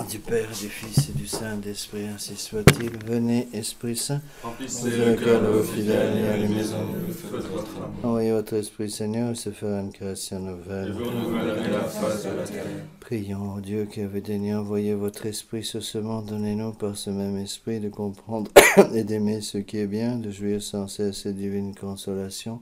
du Père, du Fils et du Saint-Esprit, ainsi soit-il. Venez, Esprit Saint, Remplissez le cœur de vos fidèles et allumez-en le feu de votre amour. envoyez votre Esprit, Seigneur, et se fera une création Et nouvelle. vous renouvellerez la face de la terre. Prions, ô Dieu, qui avez daigné envoyer votre Esprit sur ce monde, donnez-nous par ce même Esprit de comprendre et d'aimer ce qui est bien, de jouir sans cesse ces divines consolations.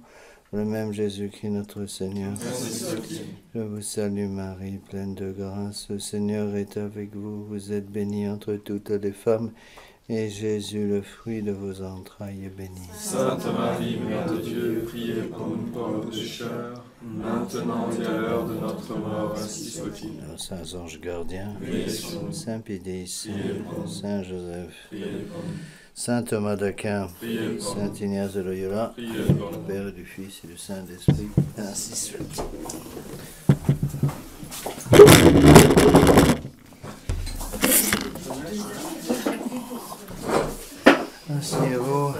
Le même Jésus-Christ, notre Seigneur. Ainsi soit-il. Je vous salue Marie, pleine de grâce. Le Seigneur est avec vous. Vous êtes bénie entre toutes les femmes. Et Jésus, le fruit de vos entrailles, est béni. Sainte Marie, Mère de Dieu, priez pour nous pauvres pécheurs, maintenant et à l'heure de notre mort, ainsi soit-il. Nos saints anges gardiens, Priez sur nous. Saint Pédis, Priez pour nous. Saint Joseph, Priez pour nous. Saint Thomas d'Aquin, Priez pour Saint nous. Ignace de Loyola, Priez pour du nous. Père et du Fils et du Saint-Esprit, ainsi soit-il. Asseyez-vous.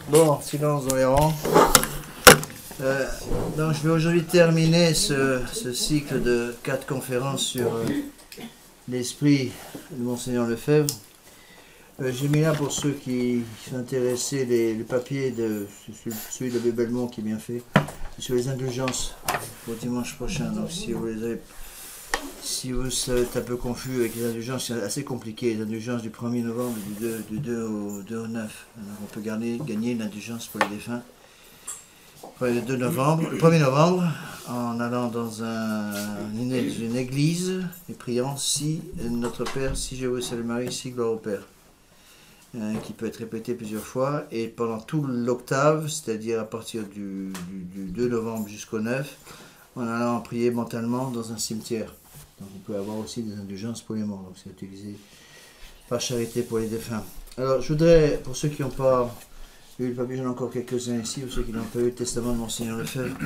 Bon, silence dans les rangs. Donc je vais aujourd'hui terminer ce cycle de 4 conférences sur l'esprit de Monseigneur Lefebvre. J'ai mis là pour ceux qui sont intéressés le papier de celui de l'abbé Belmont qui est bien fait, sur les indulgences pour dimanche prochain. Donc si vous êtes un peu confus avec les indulgences, c'est assez compliqué. Les indulgences du 1er novembre, du 2 au 9. Alors, on peut gagner une indulgence pour les défunts. Le 2 novembre, le 1er novembre, en allant dans une église et priant si notre Père, si je vous salue Marie, si gloire au Père. Qui peut être répété plusieurs fois, et pendant tout l'octave, c'est-à-dire à partir du 2 novembre jusqu'au 9, en allant prier mentalement dans un cimetière. Donc on peut avoir aussi des indulgences pour les morts, donc c'est utilisé par charité pour les défunts. Alors je voudrais, pour ceux qui n'ont pas eu le papier, j'en ai encore quelques-uns ici, pour ceux qui n'ont pas eu le testament de Monseigneur Lefebvre.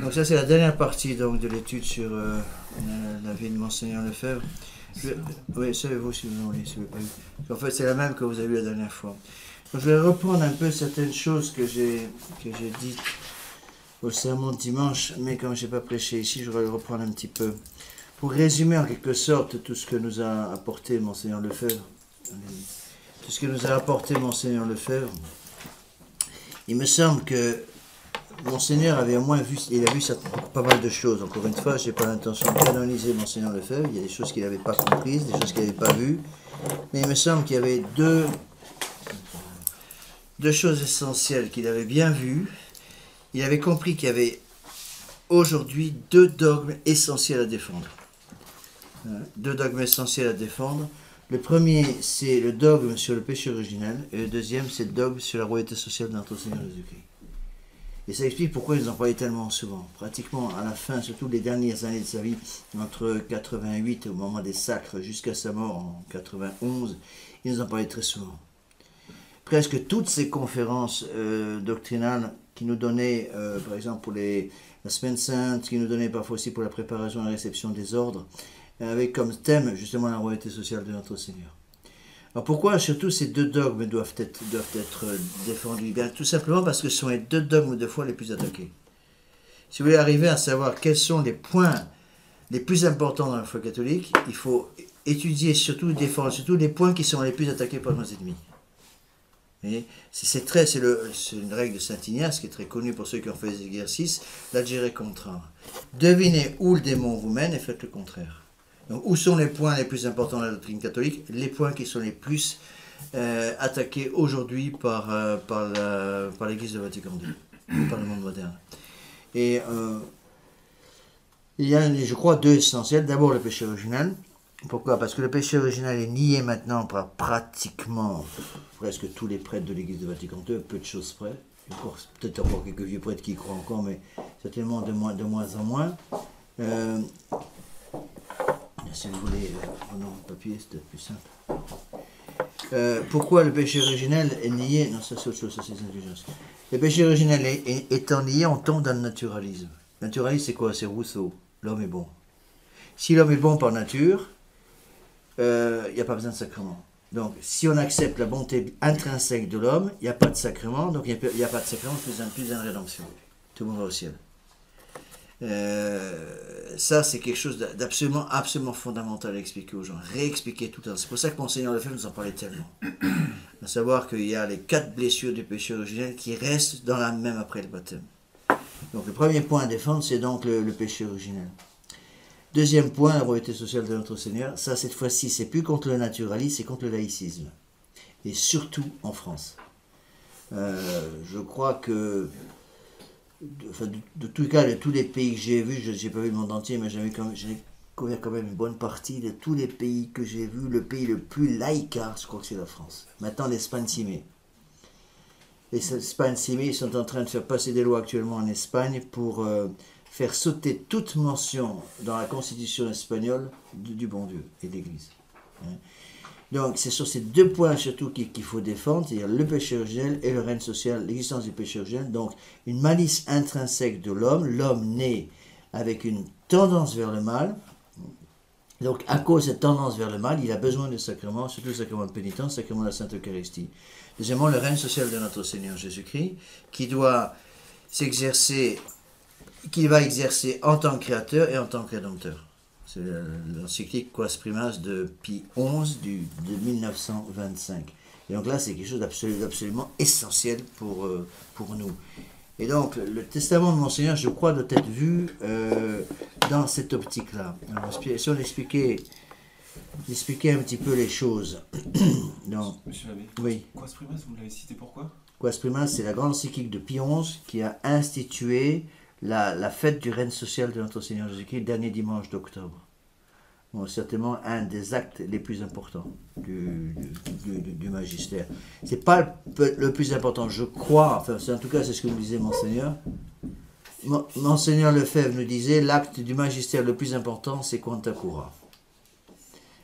Donc ça c'est la dernière partie donc, de l'étude sur la vie de Monseigneur Lefebvre. Oui, savez-vous si vous en voulez, si vous n'avez pas eu. En fait, c'est la même que vous avez eu la dernière fois. Donc, je vais reprendre un peu certaines choses que j'ai dites au sermon de dimanche, mais comme je n'ai pas prêché ici, je vais le reprendre un petit peu. Pour résumer en quelque sorte tout ce que nous a apporté Monseigneur Lefebvre, tout ce que nous a apporté Monseigneur Lefebvre, il me semble que Monseigneur avait au moins vu, il a vu pas mal de choses. Encore une fois, je n'ai pas l'intention de canoniser Monseigneur Lefebvre. Il y a des choses qu'il n'avait pas comprises, des choses qu'il n'avait pas vues. Mais il me semble qu'il y avait deux choses essentielles qu'il avait bien vues. Il avait compris qu'il y avait aujourd'hui 2 dogmes essentiels à défendre. 2 dogmes essentiels à défendre. Le premier, c'est le dogme sur le péché originel. Et le deuxième, c'est le dogme sur la royauté sociale de notre Seigneur Jésus-Christ. Et ça explique pourquoi ils en parlaient tellement souvent. Pratiquement à la fin, surtout les dernières années de sa vie, entre 88 au moment des sacres jusqu'à sa mort en 91, ils nous en parlaient très souvent. Presque toutes ces conférences doctrinales qui nous donnaient, par exemple pour la Semaine Sainte, qui nous donnaient parfois aussi pour la préparation et la réception des ordres, avec comme thème justement la royauté sociale de notre Seigneur. Alors pourquoi surtout ces 2 dogmes doivent être défendus? Bien, tout simplement parce que ce sont les 2 dogmes de foi les plus attaqués. Si vous voulez arriver à savoir quels sont les points les plus importants dans la foi catholique, il faut étudier surtout, défendre surtout les points qui sont les plus attaqués par nos ennemis. C'est une règle de Saint Ignace qui est très connue pour ceux qui ont fait des exercices, l'adjéré contra. Devinez où le démon vous mène et faites le contraire. Donc, où sont les points les plus importants de la doctrine catholique? Les points qui sont les plus attaqués aujourd'hui par l'Église de Vatican II, par le monde moderne. Et il y a, je crois, 2 essentiels. D'abord, le péché originel. Pourquoi? Parce que le péché originel est nié maintenant par pratiquement presque tous les prêtres de l'Église de Vatican II, peu de choses près. Peut-être encore quelques vieux prêtres qui y croient encore, mais certainement de moins en moins. Si vous voulez, prenons le papier, c'est peut-être plus simple. Pourquoi le péché originel est nié? Non, ça c'est autre chose, ça c'est les indulgences. Le péché originel étant nié, on tombe dans le naturalisme. Le naturalisme, c'est quoi? C'est Rousseau. L'homme est bon. Si l'homme est bon par nature, il n'y a pas besoin de sacrement. Donc, si on accepte la bonté intrinsèque de l'homme, il n'y a pas de sacrement, donc il n'y a pas de sacrement, plus une rédemption. Tout le monde va au ciel. ça, c'est quelque chose absolument fondamental à expliquer aux gens. Réexpliquer tout le temps. C'est pour ça que Monseigneur Lefebvre nous en parlait tellement. À savoir qu'il y a les 4 blessures du péché originel qui restent dans l'âme même après le baptême. Donc le premier point à défendre, c'est donc le péché originel. Deuxième point, la royauté sociale de notre Seigneur. Ça, cette fois-ci, c'est plus contre le naturalisme, c'est contre le laïcisme. Et surtout en France. Je crois que, de tous les cas, de tous les pays que j'ai vus, je n'ai pas vu le monde entier, mais j'ai couvert quand même une bonne partie de tous les pays que j'ai vus. Le pays le plus laïcard, je crois que c'est la France. Maintenant, l'Espagne s'y met. L'Espagne s'y met, ils sont en train de faire passer des lois actuellement en Espagne pour faire sauter toute mention dans la constitution espagnole du bon Dieu et de l'Église. Donc, c'est sur ces 2 points surtout qu'il faut défendre, c'est-à-dire le péché originel et le règne social, l'existence du péché originel. Donc, une malice intrinsèque de l'homme né avec une tendance vers le mal. Donc, à cause de cette tendance vers le mal, il a besoin de sacrements, surtout le sacrement de pénitence, le sacrement de la Sainte Eucharistie. Deuxièmement, le règne social de notre Seigneur Jésus-Christ, qui doit s'exercer, qu'il va exercer en tant que créateur et en tant que rédempteur. C'est l'encyclique Quas Primas de Pie XI de 1925. Et donc là, c'est quelque chose d'absolument essentiel pour nous. Et donc, le testament de Monseigneur, je crois, doit être vu dans cette optique-là. Si on expliquait un petit peu les choses. Donc, Monsieur l'abbé, oui. Quas Primas, vous l'avez cité pourquoi? Quas Primas, c'est la grande encyclique de Pie XI qui a institué la fête du règne social de notre Seigneur Jésus-Christ, le dernier dimanche d'octobre. Bon, certainement un des actes les plus importants du magistère. Ce n'est pas le plus important, je crois, enfin, en tout cas c'est ce que nous disait Monseigneur. Monseigneur Lefebvre nous disait, l'acte du magistère le plus important, c'est Quanta Cura.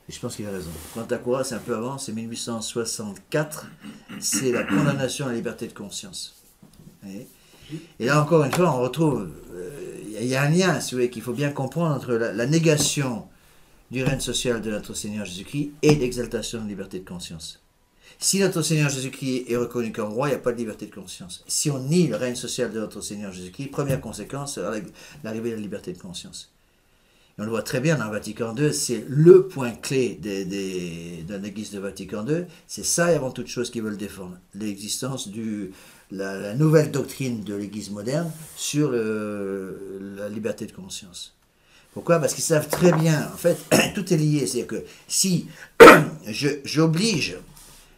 Et je pense qu'il a raison. Quanta Cura, c'est un peu avant, c'est 1864, c'est la condamnation à la liberté de conscience. Et là, encore une fois, on retrouve, il y a un lien, si vous voulez, qu'il faut bien comprendre entre la négation du règne social de notre Seigneur Jésus-Christ et l'exaltation de la liberté de conscience. Si notre Seigneur Jésus-Christ est reconnu comme roi, il n'y a pas de liberté de conscience. Si on nie le règne social de notre Seigneur Jésus-Christ, première conséquence, l'arrivée de la liberté de conscience. Et on le voit très bien dans le Vatican II, c'est le point clé de l'Église de Vatican II, c'est ça et avant toute chose qu'ils veulent défendre, l'existence la nouvelle doctrine de l'Église moderne sur la liberté de conscience. Pourquoi? Parce qu'ils savent très bien, en fait, tout est lié, c'est-à-dire que si j'oblige,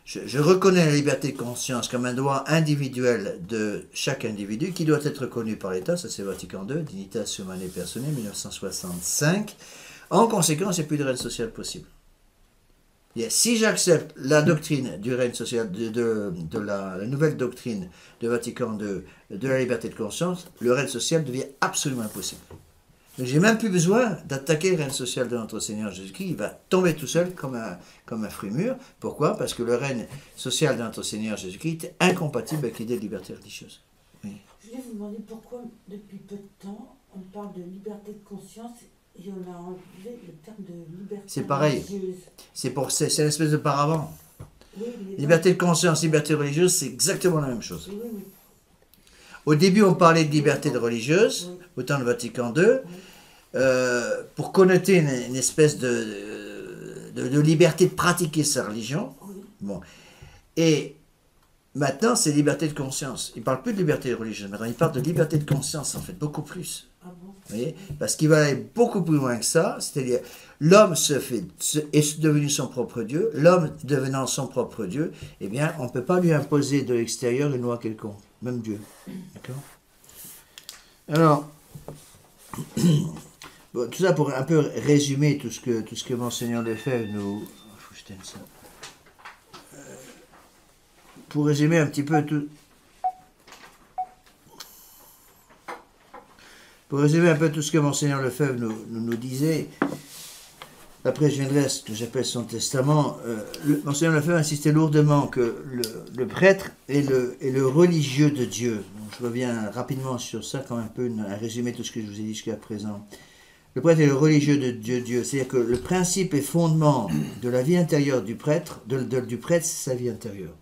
je reconnais la liberté de conscience comme un droit individuel de chaque individu qui doit être reconnu par l'État, ça c'est Vatican II, Dignitas Humanae Personae, 1965, en conséquence, il n'y a plus de règne social possible. Si j'accepte la doctrine du règne social, de la nouvelle doctrine de Vatican II, de la liberté de conscience, le règne social devient absolument impossible. Donc j'ai même plus besoin d'attaquer le règne social de notre Seigneur Jésus-Christ, il va tomber tout seul comme un fruit mûr. Pourquoi? Parce que le règne social de notre Seigneur Jésus-Christ est incompatible avec l'idée de liberté religieuse. Oui. Je voulais vous demander pourquoi, depuis peu de temps, on parle de liberté de conscience et on a enlevé le terme de liberté religieuse. C'est pareil, c'est une espèce de paravent. Oui, Liberté de conscience, liberté religieuse, c'est exactement la même chose. Oui, oui. Au début, on parlait de liberté de religieuse, au temps de Vatican II, pour connoter une espèce de liberté de pratiquer sa religion. Bon. Et maintenant, c'est liberté de conscience. Il ne parle plus de liberté religieuse, maintenant il parle de liberté de conscience, en fait, beaucoup plus. Ah bon? Vous voyez? Parce qu'il va aller beaucoup plus loin que ça, c'est-à-dire l'homme est devenu son propre Dieu, l'homme devenant son propre Dieu, eh bien, on ne peut pas lui imposer de l'extérieur une loi quelconque, même Dieu. D'accord? Alors, bon, tout ça pour un peu résumer tout ce que Monseigneur Lefebvre nous... Faut que je tienne ça. Pour résumer un petit peu tout... Pour résumer un peu tout ce que Monseigneur Lefebvre nous disait, après je viendrai à ce que j'appelle son testament, Monseigneur Lefebvre insistait lourdement que le prêtre est le religieux de Dieu. Donc, je reviens rapidement sur ça, comme un peu un résumé de tout ce que je vous ai dit jusqu'à présent. Le prêtre est le religieux de Dieu, c'est-à-dire que le principe et fondement de la vie intérieure du prêtre, c'est sa vie intérieure.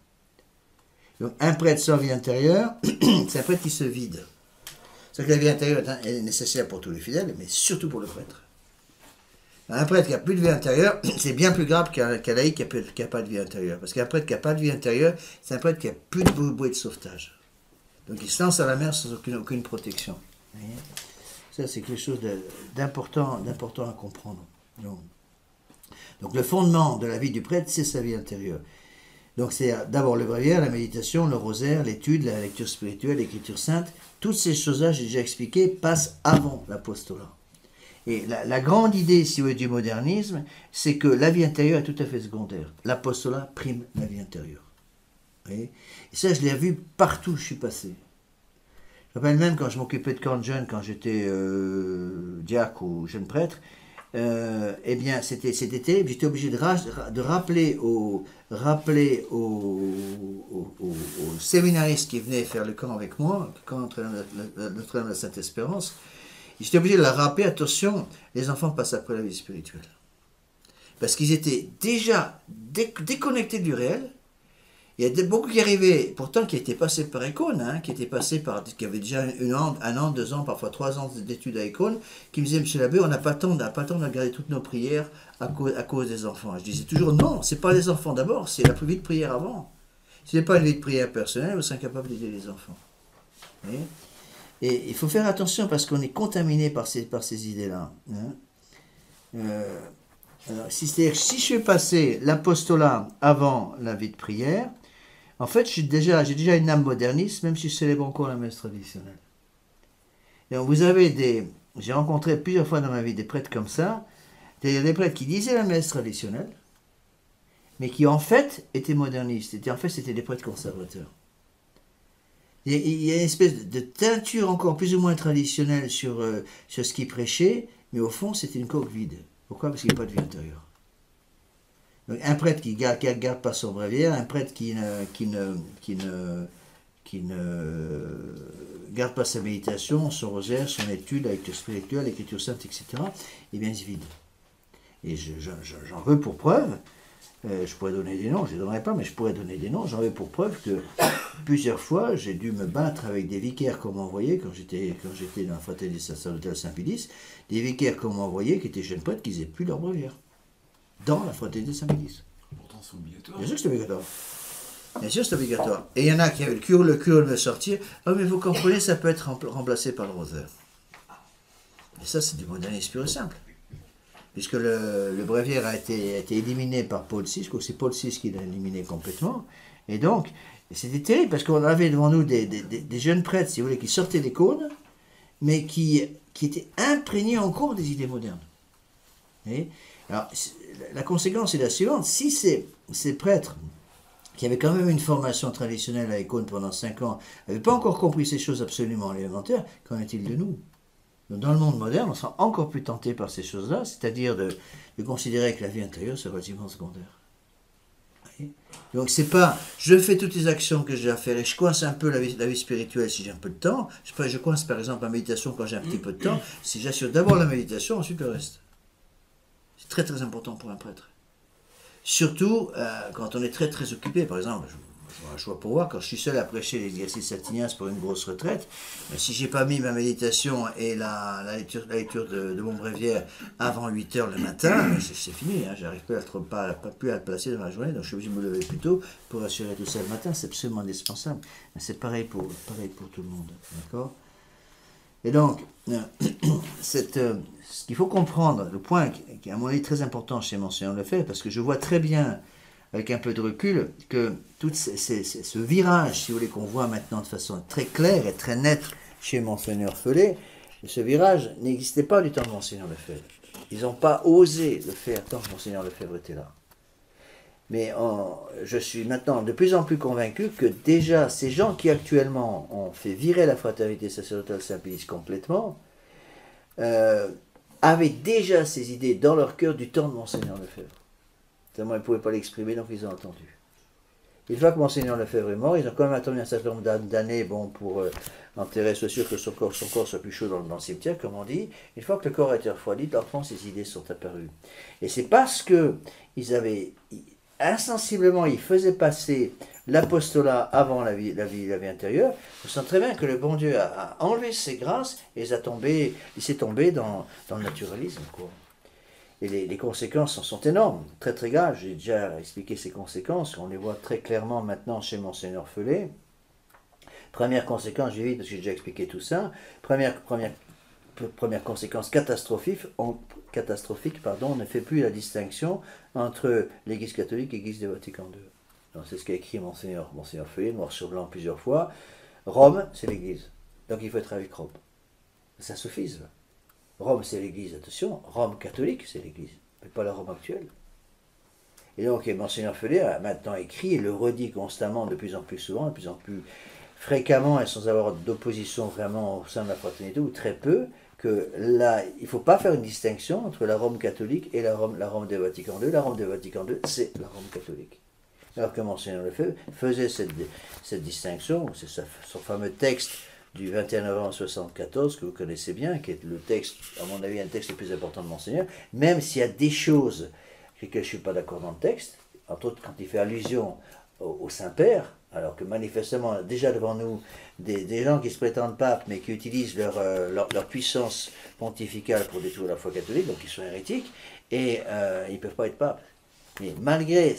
Donc un prêtre sans vie intérieure, c'est un prêtre qui se vide. C'est que la vie intérieure elle est nécessaire pour tous les fidèles, mais surtout pour le prêtre. Un prêtre qui n'a plus de vie intérieure, c'est bien plus grave qu'un laïc qui n'a pas de vie intérieure. Parce qu'un prêtre qui n'a pas de vie intérieure, c'est un prêtre qui n'a plus de bouée de sauvetage. Donc il se lance à la mer sans aucune protection. Ça, c'est quelque chose d'important à comprendre. Donc le fondement de la vie du prêtre, c'est sa vie intérieure. Donc c'est d'abord le bréviaire, la méditation, le rosaire, l'étude, la lecture spirituelle, l'écriture sainte. Toutes ces choses-là, j'ai déjà expliqué, passent avant l'apostolat. Et la grande idée, si vous voulez, du modernisme, c'est que la vie intérieure est tout à fait secondaire. L'apostolat prime la vie intérieure. Vous voyez ? Et ça, je l'ai vu partout où je suis passé. Je me rappelle même quand je m'occupais de camp de jeunes, quand j'étais diacre ou jeune prêtre, eh bien, c'était terrible. J'étais obligé de rappeler aux séminaristes qui venaient faire le camp avec moi, le camp Notre-Dame de la Sainte-Espérance. J'étais obligé de leur rappeler, attention, les enfants passent après la vie spirituelle. Parce qu'ils étaient déjà déconnectés du réel. Il y a beaucoup qui arrivaient, pourtant qui étaient passés par Icône, qui avaient déjà 1 an, 2 ans, parfois 3 ans d'études à Icône, qui me disaient, monsieur l'abbé, on n'a pas le temps de garder toutes nos prières à cause des enfants. Je disais toujours, non, c'est pas les enfants d'abord, c'est la vie de prière avant. Si ce n'est pas une vie de prière personnelle, vous serez incapable d'aider les enfants. Vous voyez ? Et il faut faire attention parce qu'on est contaminé par ces idées-là. Alors, c'est-à-dire que si je fais passer l'apostolat avant la vie de prière, en fait, j'ai déjà une âme moderniste, même si je célèbre encore la messe traditionnelle. Et donc, j'ai rencontré plusieurs fois dans ma vie des prêtres comme ça, c'est-à-dire des prêtres qui disaient la messe traditionnelle, mais qui en fait étaient modernistes. En fait, c'était des prêtres conservateurs. Il y a une espèce de teinture encore plus ou moins traditionnelle sur ce qu'ils prêchaient, mais au fond, c'était une coque vide. Pourquoi ? Parce qu'il n'y a pas de vie intérieure. Donc, un prêtre qui ne garde pas son bréviaire, un prêtre qui ne garde pas sa méditation, son rosaire, son étude, la lecture spirituelle, l'écriture sainte, etc., eh bien, il se vide. Et j'en veux pour preuve, je pourrais donner des noms, je ne les donnerai pas, mais je pourrais donner des noms, j'en veux pour preuve que plusieurs fois, j'ai dû me battre avec des vicaires qu'on m'envoyait quand j'étais dans la fraternité sacerdotale Saint-Pédis, des vicaires qu'on m'envoyait qui étaient jeunes prêtres qui n'avaient plus leur bréviaire. Dans la fraternité Saint-Pédis. Pourtant, c'est obligatoire. Bien sûr que c'est obligatoire. Bien sûr, c'est obligatoire. Et il y en a qui avaient le cure de me sortir. Ah, mais vous comprenez, ça peut être remplacé par le rosaire. Et ça, c'est du modernisme pur et simple. Puisque le bréviaire a été éliminé par Paul VI, je crois que c'est Paul VI qui l'a éliminé complètement. Et donc, c'était terrible, parce qu'on avait devant nous des jeunes prêtres, si vous voulez, qui sortaient des cônes, mais qui étaient imprégnés encore des idées modernes. Et alors, la conséquence est la suivante. Si ces prêtres, qui avaient quand même une formation traditionnelle à Icône pendant 5 ans, n'avaient pas encore compris ces choses absolument élémentaires, qu'en est-il de nous ? Dans le monde moderne, on sera encore plus tenté par ces choses-là, c'est-à-dire de considérer que la vie intérieure, c'est relativement secondaire. Donc c'est pas, je fais toutes les actions que j'ai à faire et je coince un peu la vie spirituelle si j'ai un peu de temps. Je coince par exemple la méditation quand j'ai un petit peu de temps. Si j'assure d'abord la méditation, ensuite le reste. C'est très très important pour un prêtre. Surtout quand on est très très occupé. Par exemple, je vois pour voir, quand je suis seul à prêcher l'exercice Saint-Ignace pour une grosse retraite, si j'ai pas mis ma méditation et la lecture de mon bréviaire avant 8 h le matin, c'est fini, j'arrive pas plus à le placer dans la journée, donc je suis obligé de me lever plus tôt pour assurer tout ça le matin, c'est absolument indispensable. C'est pareil pour tout le monde, d'accord ? Et donc, ce qu'il faut comprendre, le point qui est à mon avis très important chez Monseigneur Lefebvre, parce que je vois très bien, avec un peu de recul, que tout ce virage, si vous voulez, qu'on voit maintenant de façon très claire et très nette chez Monseigneur Feulé, ce virage n'existait pas du temps de Monseigneur Lefebvre. Ils n'ont pas osé le faire tant que Monseigneur Lefebvre était là. Mais je suis maintenant de plus en plus convaincu que déjà ces gens qui actuellement ont fait virer la fraternité sacerdotale Saint-Pédis complètement, avaient déjà ces idées dans leur cœur du temps de Monseigneur Lefebvre. Tellement ils ne pouvaient pas l'exprimer, donc ils ont entendu. Une fois que Monseigneur Lefebvre est mort, ils ont quand même attendu un certain nombre d'années pour enterrer, soit sûr que son corps soit plus chaud dans le cimetière, comme on dit. Une fois que le corps a été refroidi, dans le fond, ces idées sont apparues. Et c'est parce qu'ils avaient insensiblement, il faisait passer l'apostolat avant la vie intérieure. On sent très bien que le bon Dieu a enlevé ses grâces et il s'est tombé dans le naturalisme, quoi. Et les conséquences en sont énormes, très très graves. J'ai déjà expliqué ces conséquences, on les voit très clairement maintenant chez Monseigneur Feulé. Première conséquence, j'ai vite parce que j'ai déjà expliqué tout ça. Première conséquence catastrophique, on ne fait plus la distinction entre l'Église catholique et l'Église du Vatican II. Donc c'est ce qu'a écrit Monseigneur Feulé, noir sur blanc plusieurs fois. Rome, c'est l'Église. Donc il faut être avec Rome. C'est un sophisme. Rome, c'est l'Église, attention. Rome catholique, c'est l'Église, mais pas la Rome actuelle. Et donc Monseigneur Feulé a maintenant écrit et le redit constamment, de plus en plus souvent, de plus en plus fréquemment, et sans avoir d'opposition vraiment au sein de la fraternité, ou très peu, que là, il ne faut pas faire une distinction entre la Rome catholique et la Rome du Vatican II. La Rome du Vatican II, c'est la Rome catholique. Alors que Monseigneur Lefebvre faisait cette distinction, c'est son fameux texte du 21 novembre 1974, que vous connaissez bien, qui est le texte, à mon avis, un texte le plus important de Monseigneur, même s'il y a des choses avec lesquelles je ne suis pas d'accord dans le texte, entre autres quand il fait allusion au Saint-Père, alors que manifestement, déjà devant nous, des gens qui se prétendent papes, mais qui utilisent leur puissance pontificale pour détruire la foi catholique, donc ils sont hérétiques, et ils ne peuvent pas être papes. Mais malgré,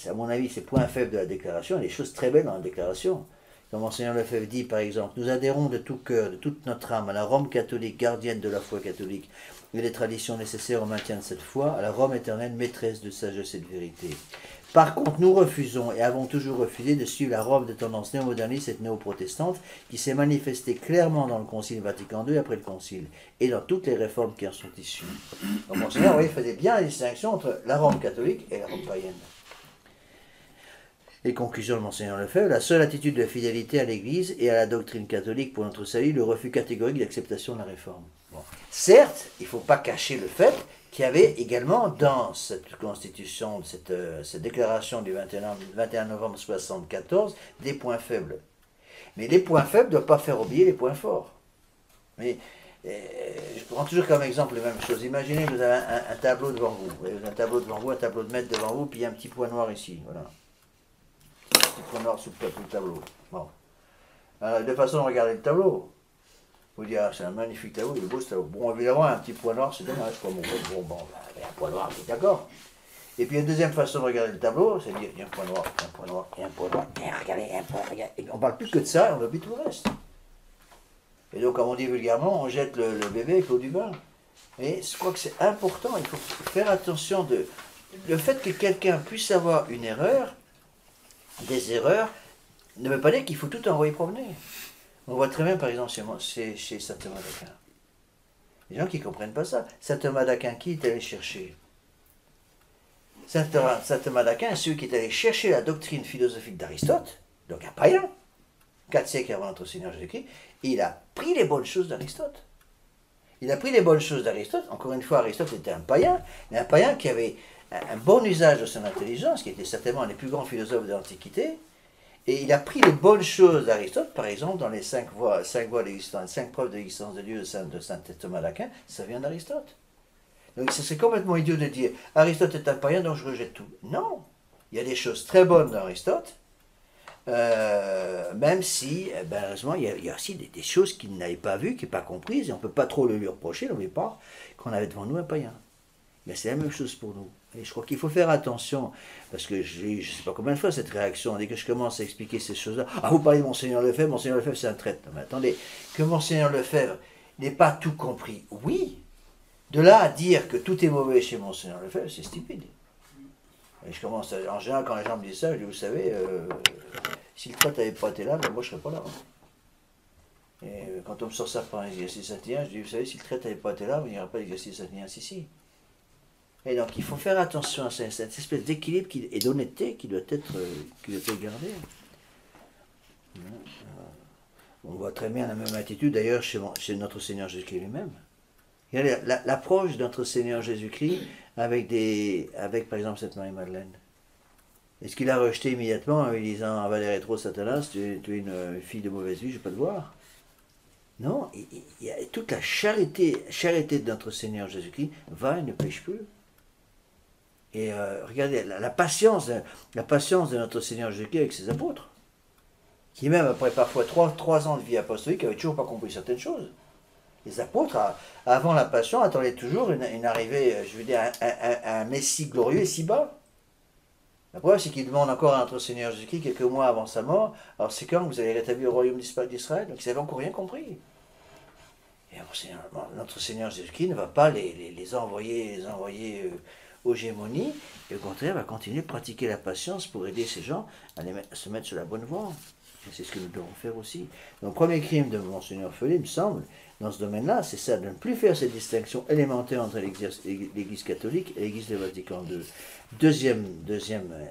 à mon avis, ces points faibles de la déclaration, il y a des choses très belles dans la déclaration. Comme Monseigneur Lefebvre dit, par exemple, nous adhérons de tout cœur, de toute notre âme, à la Rome catholique, gardienne de la foi catholique, et des traditions nécessaires au maintien de cette foi, à la Rome éternelle, maîtresse de sagesse et de vérité. Par contre, nous refusons et avons toujours refusé de suivre la Rome de tendance néo-moderniste et néo-protestante qui s'est manifestée clairement dans le Concile Vatican II après le Concile et dans toutes les réformes qui en sont issues. Donc, Monseigneur, oui, faisait bien la distinction entre la Rome catholique et la Rome païenne. Et conclusion de Monseigneur Lefebvre, la seule attitude de fidélité à l'Église et à la doctrine catholique pour notre salut, le refus catégorique d'acceptation de la réforme. Bon. Certes, il ne faut pas cacher le fait qu'il y avait également dans cette constitution, cette déclaration du 21 novembre 1974, des points faibles. Mais les points faibles ne doivent pas faire oublier les points forts. Mais je prends toujours comme exemple les mêmes choses. Imaginez que vous avez un tableau devant vous. Vous avez un tableau devant vous, un tableau de maître devant vous, puis il y a un petit point noir ici. Voilà. Un petit point noir sous le tableau. Bon. Alors, de façon de regarder le tableau. Vous dites, ah, c'est un magnifique tableau, il est beau ce tableau. Bon, évidemment, un petit point noir, c'est dommage. Bon, il y a un point noir, d'accord. Et puis, une deuxième façon de regarder le tableau, c'est de dire, il y a un point noir, il y a un point noir, il y a un point noir, regardez, un point, regardez. Et on ne parle plus que de ça, on oublie tout le reste. Et donc, comme on dit vulgairement, on jette le bébé avec l'eau du bain. Et je crois que c'est important, il faut faire attention le fait que quelqu'un puisse avoir une erreur, des erreurs, ne veut pas dire qu'il faut tout envoyer promener. On voit très bien, par exemple, chez saint Thomas d'Aquin. Les gens qui ne comprennent pas ça. Saint Thomas d'Aquin, qui est allé chercher? Saint Thomas d'Aquin, celui qui est allé chercher la doctrine philosophique d'Aristote, donc un païen, 4 siècles avant notre Seigneur Jésus-Christ, il a pris les bonnes choses d'Aristote. Il a pris les bonnes choses d'Aristote. Encore une fois, Aristote était un païen, mais un païen qui avait un bon usage de son intelligence, qui était certainement un des plus grands philosophes de l'Antiquité. Et il a pris les bonnes choses d'Aristote, par exemple, dans les 5 preuves de l'existence de Dieu de saint Thomas d'Aquin, ça vient d'Aristote. Donc ce serait complètement idiot de dire Aristote est un païen, donc je rejette tout. Non, il y a des choses très bonnes d'Aristote, même si, heureusement, il y a aussi des choses qu'il n'avait pas vues, qu'il n'a pas comprises, et on ne peut pas trop le lui reprocher, n'oubliez pas qu'on avait devant nous un païen. Mais c'est la même chose pour nous. Et je crois qu'il faut faire attention, parce que j'ai je ne sais pas combien de fois cette réaction, dès que je commence à expliquer ces choses-là, ah vous parlez de Monseigneur Lefebvre c'est un traître. Mais attendez, que Monseigneur Lefebvre n'ait pas tout compris, oui, de là à dire que tout est mauvais chez Monseigneur Lefebvre, c'est stupide. Et je commence, en général, quand les gens me disent ça, je dis, vous savez, si le traître n'avait pas été là, ben moi je ne serais pas là. Et quand on me sort ça par l'exercice satinien, je dis, vous savez, si le traître n'avait pas été là, il n'y aurait pas d'exercice satinien, si. Et donc il faut faire attention à cette espèce d'équilibre et d'honnêteté qui doit être gardée. On voit très bien la même attitude d'ailleurs chez notre Seigneur Jésus-Christ lui-même. Regardez l'approche de notre Seigneur Jésus-Christ avec par exemple cette Marie-Madeleine. Est-ce qu'il a rejeté immédiatement en lui disant ah, Valérie trop Satanas, tu es une fille de mauvaise vie, je ne vais pas te voir? Non, il y a toute la charité de notre Seigneur Jésus-Christ va et ne pêche plus. Et regardez, la patience de notre Seigneur Jésus-Christ avec ses apôtres, qui même après parfois 3 ans de vie apostolique, n'avaient toujours pas compris certaines choses. Les apôtres, avant la Passion, attendaient toujours une arrivée, je veux dire, un Messie glorieux ici-bas. La preuve, c'est qu'ils demandent encore à notre Seigneur Jésus-Christ, quelques mois avant sa mort, alors c'est quand vous allez rétablir le royaume d'Israël? Donc ils n'avaient encore rien compris. Et notre Seigneur Jésus-Christ ne va pas les envoyer aux gémonies, et au contraire, va continuer de pratiquer la patience pour aider ces gens à se mettre sur la bonne voie. Et c'est ce que nous devons faire aussi. Donc, le premier crime de Monseigneur Follet, il me semble, dans ce domaine-là, c'est ça, de ne plus faire cette distinction élémentaire entre l'Église catholique et l'Église de Vatican II. Deuxième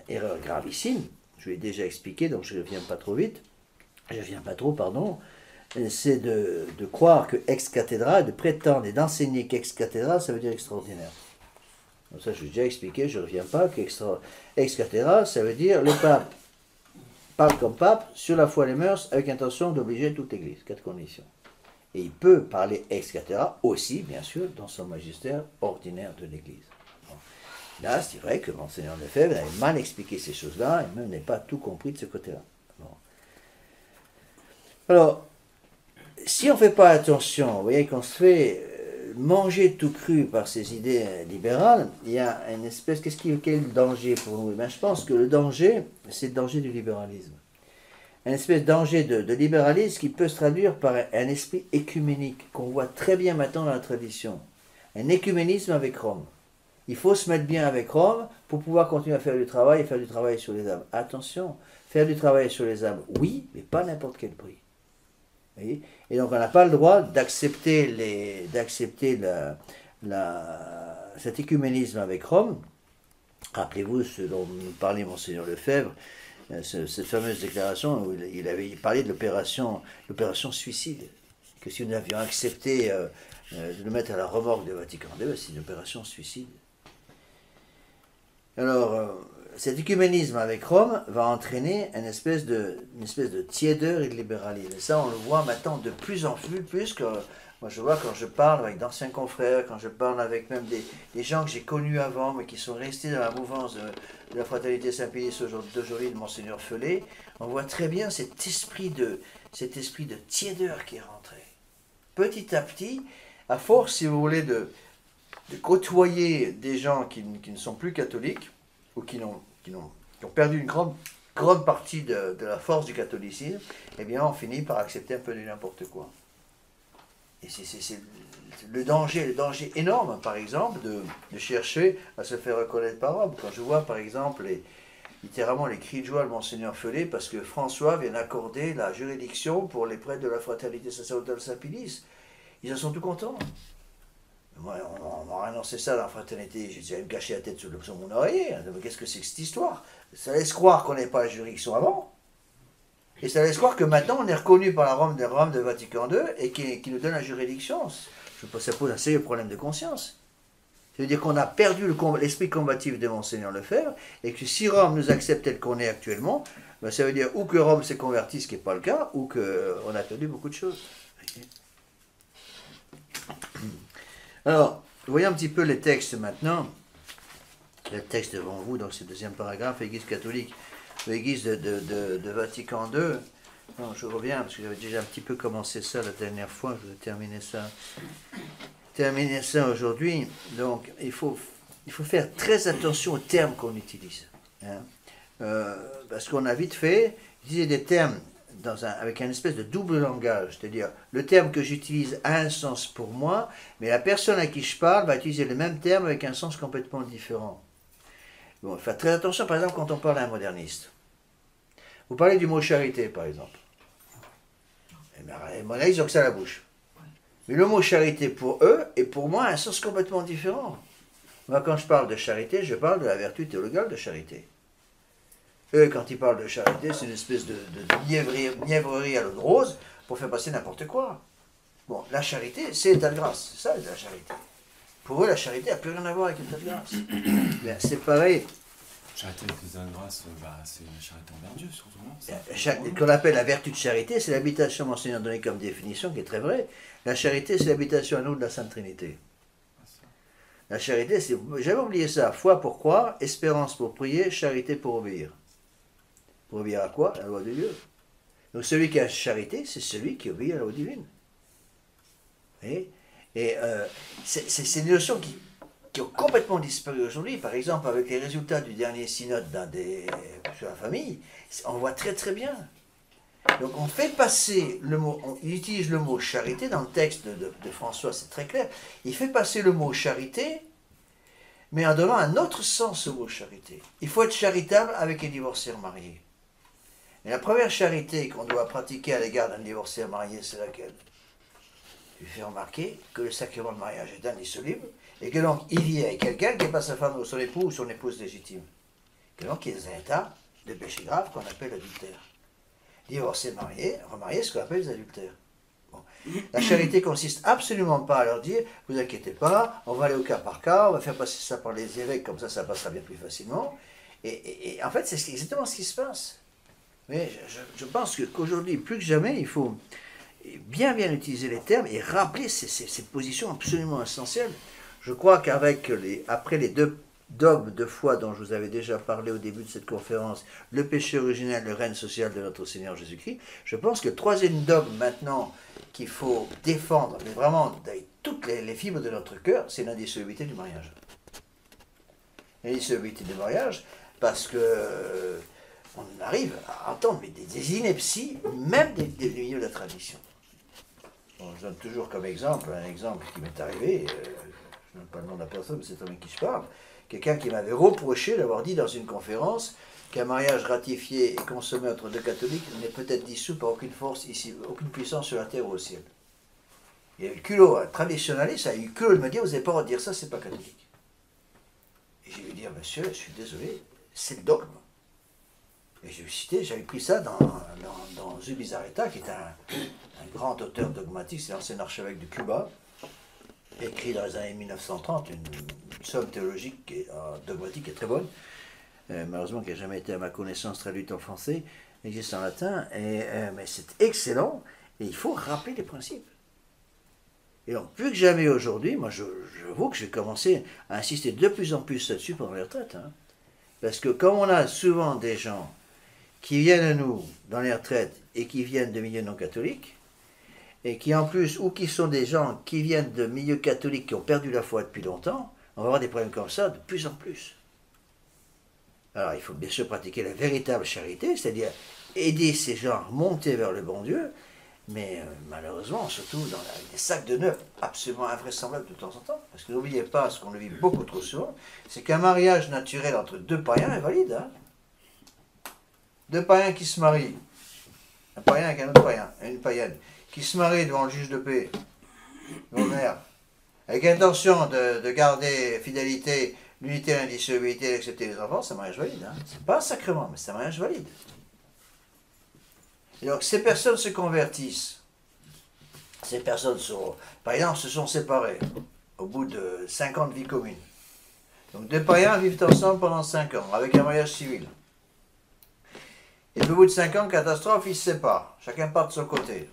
erreur gravissime, je l'ai déjà expliqué, donc je ne reviens pas trop, pardon, c'est de croire que ex cathedra, de prétendre et d'enseigner qu'ex cathedra, ça veut dire extraordinaire. Donc ça, je l'ai déjà expliqué, je ne reviens pas, qu'ex cathedra, ça veut dire le pape parle comme pape sur la foi et les mœurs avec intention d'obliger toute l'Église. 4 conditions. Et il peut parler ex cathedra aussi, bien sûr, dans son magistère ordinaire de l'Église. Bon. Là, c'est vrai que Monseigneur Lefebvre avait mal expliqué ces choses-là et même n'a pas tout compris de ce côté-là. Bon. Alors, si on ne fait pas attention, vous voyez qu'on se fait manger tout cru par ces idées libérales, il y a une espèce... Quel est le danger pour nous? Je pense que le danger, c'est le danger du libéralisme. Un espèce de danger de libéralisme qui peut se traduire par un esprit écuménique, qu'on voit très bien maintenant dans la tradition. Un écuménisme avec Rome. Il faut se mettre bien avec Rome pour pouvoir continuer à faire du travail et faire du travail sur les âmes. Attention, faire du travail sur les âmes, oui, mais pas n'importe quel prix. Vous voyez? Et donc on n'a pas le droit d'accepter cet écuménisme avec Rome. Rappelez-vous ce dont nous parlait Monseigneur Lefebvre, cette fameuse déclaration où il avait parlé de l'opération suicide, que si nous avions accepté de le mettre à la remorque de Vatican II, c'est une opération suicide. Alors, cet écuménisme avec Rome va entraîner une espèce de tiédeur et de libéralisme. Et ça, on le voit maintenant de plus en plus que moi je vois quand je parle avec d'anciens confrères, quand je parle avec même des gens que j'ai connus avant, mais qui sont restés dans la mouvance de la Fraternité Saint-Pédis d'aujourd'hui, de Monseigneur Follet, on voit très bien cet esprit de tiédeur qui est rentré. Petit à petit, à force, si vous voulez, de côtoyer des gens qui ne sont plus catholiques, ou qui ont perdu une grande partie de la force du catholicisme, eh bien on finit par accepter un peu de n'importe quoi. Et c'est le danger énorme, par exemple, de chercher à se faire reconnaître par Rome. Quand je vois, par exemple, littéralement les cris de joie de Monseigneur Follet, parce que François vient d'accorder la juridiction pour les prêtres de la Fraternité Sacerdotale Saint-Pédis. Ils en sont tout contents. Moi, on m'a annoncé ça dans la fraternité, j'ai me cacher la tête sur mon oreiller. Qu'est-ce que c'est que cette histoire? Ça laisse croire qu'on n'avait pas la juridiction avant. Et ça laisse croire que maintenant on est reconnu par la Rome de Vatican II et qui nous donne la juridiction. Ça pose un sérieux problème de conscience. Ça veut dire qu'on a perdu l'esprit combatif de Monseigneur Lefebvre et que si Rome nous accepte tel qu'on est actuellement, ben ça veut dire ou que Rome s'est converti, ce qui n'est pas le cas, ou qu'on a perdu beaucoup de choses. Alors, voyons un petit peu les textes maintenant. Le texte devant vous, donc c'est le deuxième paragraphe, Église catholique, l'Église de Vatican II. Non, je reviens, parce que j'avais déjà un petit peu commencé ça la dernière fois, je vais terminer ça aujourd'hui. Donc, il faut faire très attention aux termes qu'on utilise. Hein. Parce qu'on a vite fait utiliser des termes avec un espèce de double langage, c'est-à-dire le terme que j'utilise a un sens pour moi, mais la personne à qui je parle va utiliser le même terme avec un sens complètement différent. Bon, il faut faire très attention, par exemple, quand on parle à un moderniste. Vous parlez du mot charité, par exemple. Les modernistes ont que ça à la bouche. Mais le mot charité pour eux et pour moi a un sens complètement différent. Moi, quand je parle de charité, je parle de la vertu théologale de charité. Eux, quand ils parlent de charité, c'est une espèce de mièvrerie à l'eau de rose pour faire passer n'importe quoi. Bon, la charité, c'est l'état de grâce. C'est ça, la charité. Pour eux, la charité n'a plus rien à voir avec l'état de grâce. C'est pareil. Charité avec l'état de grâce, c'est la charité envers Dieu, surtout. Qu'on appelle la vertu de charité, c'est l'habitation, Monseigneur donné comme définition, qui est très vraie. La charité, c'est l'habitation à nous de la Sainte Trinité. La charité, c'est, j'avais oublié ça, foi pour croire, espérance pour prier, charité pour obéir. Pour obéir à quoi? À la loi de Dieu. Donc celui qui a charité, c'est celui qui obéit à la loi divine. Vous voyez? Et c'est une notion qui ont complètement disparu aujourd'hui. Par exemple, avec les résultats du dernier synode sur la famille, on voit très très bien. Donc on fait passer le mot, il utilise le mot charité dans le texte de François, c'est très clair. Il fait passer le mot charité, mais en donnant un autre sens au mot charité. Il faut être charitable avec les divorcés mariés. Et la première charité qu'on doit pratiquer à l'égard d'un divorcé marié, c'est laquelle? Je lui fais remarquer que le sacrement de mariage est indissoluble et que donc il vit avec quelqu'un qui n'est pas sa femme ou son époux ou son épouse légitime. Que donc il est dans un état de péché grave qu'on appelle adultère. Divorcés, mariés, remariés, ce qu'on appelle les adultères. Bon. La charité consiste absolument pas à leur dire, vous inquiétez pas, on va aller au cas par cas, on va faire passer ça par les évêques, comme ça passera bien plus facilement. Et en fait, c'est exactement ce qui se passe. Mais je pense qu'aujourd'hui, plus que jamais, il faut bien utiliser les termes et rappeler ces positions absolument essentielles. Je crois après les deux dogmes de foi dont je vous avais déjà parlé au début de cette conférence, le péché originel, le règne social de notre Seigneur Jésus-Christ, je pense que le troisième dogme maintenant qu'il faut défendre, mais vraiment avec toutes les fibres de notre cœur, c'est l'indissolubilité du mariage. L'indissolubilité du mariage, parce que on arrive à entendre des inepties, même des milieux de la tradition. Bon, je donne toujours comme exemple, un exemple qui m'est arrivé, je ne donne pas le nom de la personne, mais c'est avec qui je parle, quelqu'un qui m'avait reproché d'avoir dit dans une conférence qu'un mariage ratifié et consommé entre deux catholiques n'est peut-être dissous par aucune force ici, aucune puissance sur la terre ou au ciel. Il y a eu le culot traditionnaliste, ça a eu le culot de me dire, vous n'avez pas le droit de dire ça, c'est pas catholique. Et j'ai lui dit, monsieur, je suis désolé, c'est le dogme. Et j'avais pris ça dans Zubizarreta, qui est un grand auteur dogmatique, c'est l'ancien archevêque de Cuba, écrit dans les années 1930, une somme théologique dogmatique qui est très bonne, malheureusement qui n'a jamais été à ma connaissance traduite en français, existe en latin, mais c'est excellent, et il faut rappeler les principes. Et donc, plus que jamais aujourd'hui, moi j'avoue que je vais commencer à insister de plus en plus là-dessus pendant les retraites, hein. Parce que comme on a souvent des gens qui viennent à nous dans les retraites et qui viennent de milieux non catholiques, et qui en plus, ou qui sont des gens qui viennent de milieux catholiques qui ont perdu la foi depuis longtemps, on va avoir des problèmes comme ça de plus en plus. Alors il faut bien sûr pratiquer la véritable charité, c'est-à-dire aider ces gens à remonter vers le bon Dieu, mais malheureusement, surtout avec des sacs de nœuds absolument invraisemblables de temps en temps, parce que n'oubliez pas, ce qu'on le vit beaucoup trop souvent, c'est qu'un mariage naturel entre deux païens est valide. Hein. Deux païens qui se marient, un païen avec un autre païen, et une païenne, qui se marient devant le juge de paix, devant le maire, avec intention de garder fidélité, l'unité, l'indissolubilité, d'accepter les enfants, c'est un mariage valide. Hein. C'est pas un sacrement, mais c'est un mariage valide. Et donc ces personnes se convertissent. Ces personnes par exemple, se sont séparées au bout de 5 ans de vie commune. Donc deux païens vivent ensemble pendant 5 ans, avec un mariage civil. Et au bout de 5 ans, catastrophe, ils se séparent. Chacun part de son côté.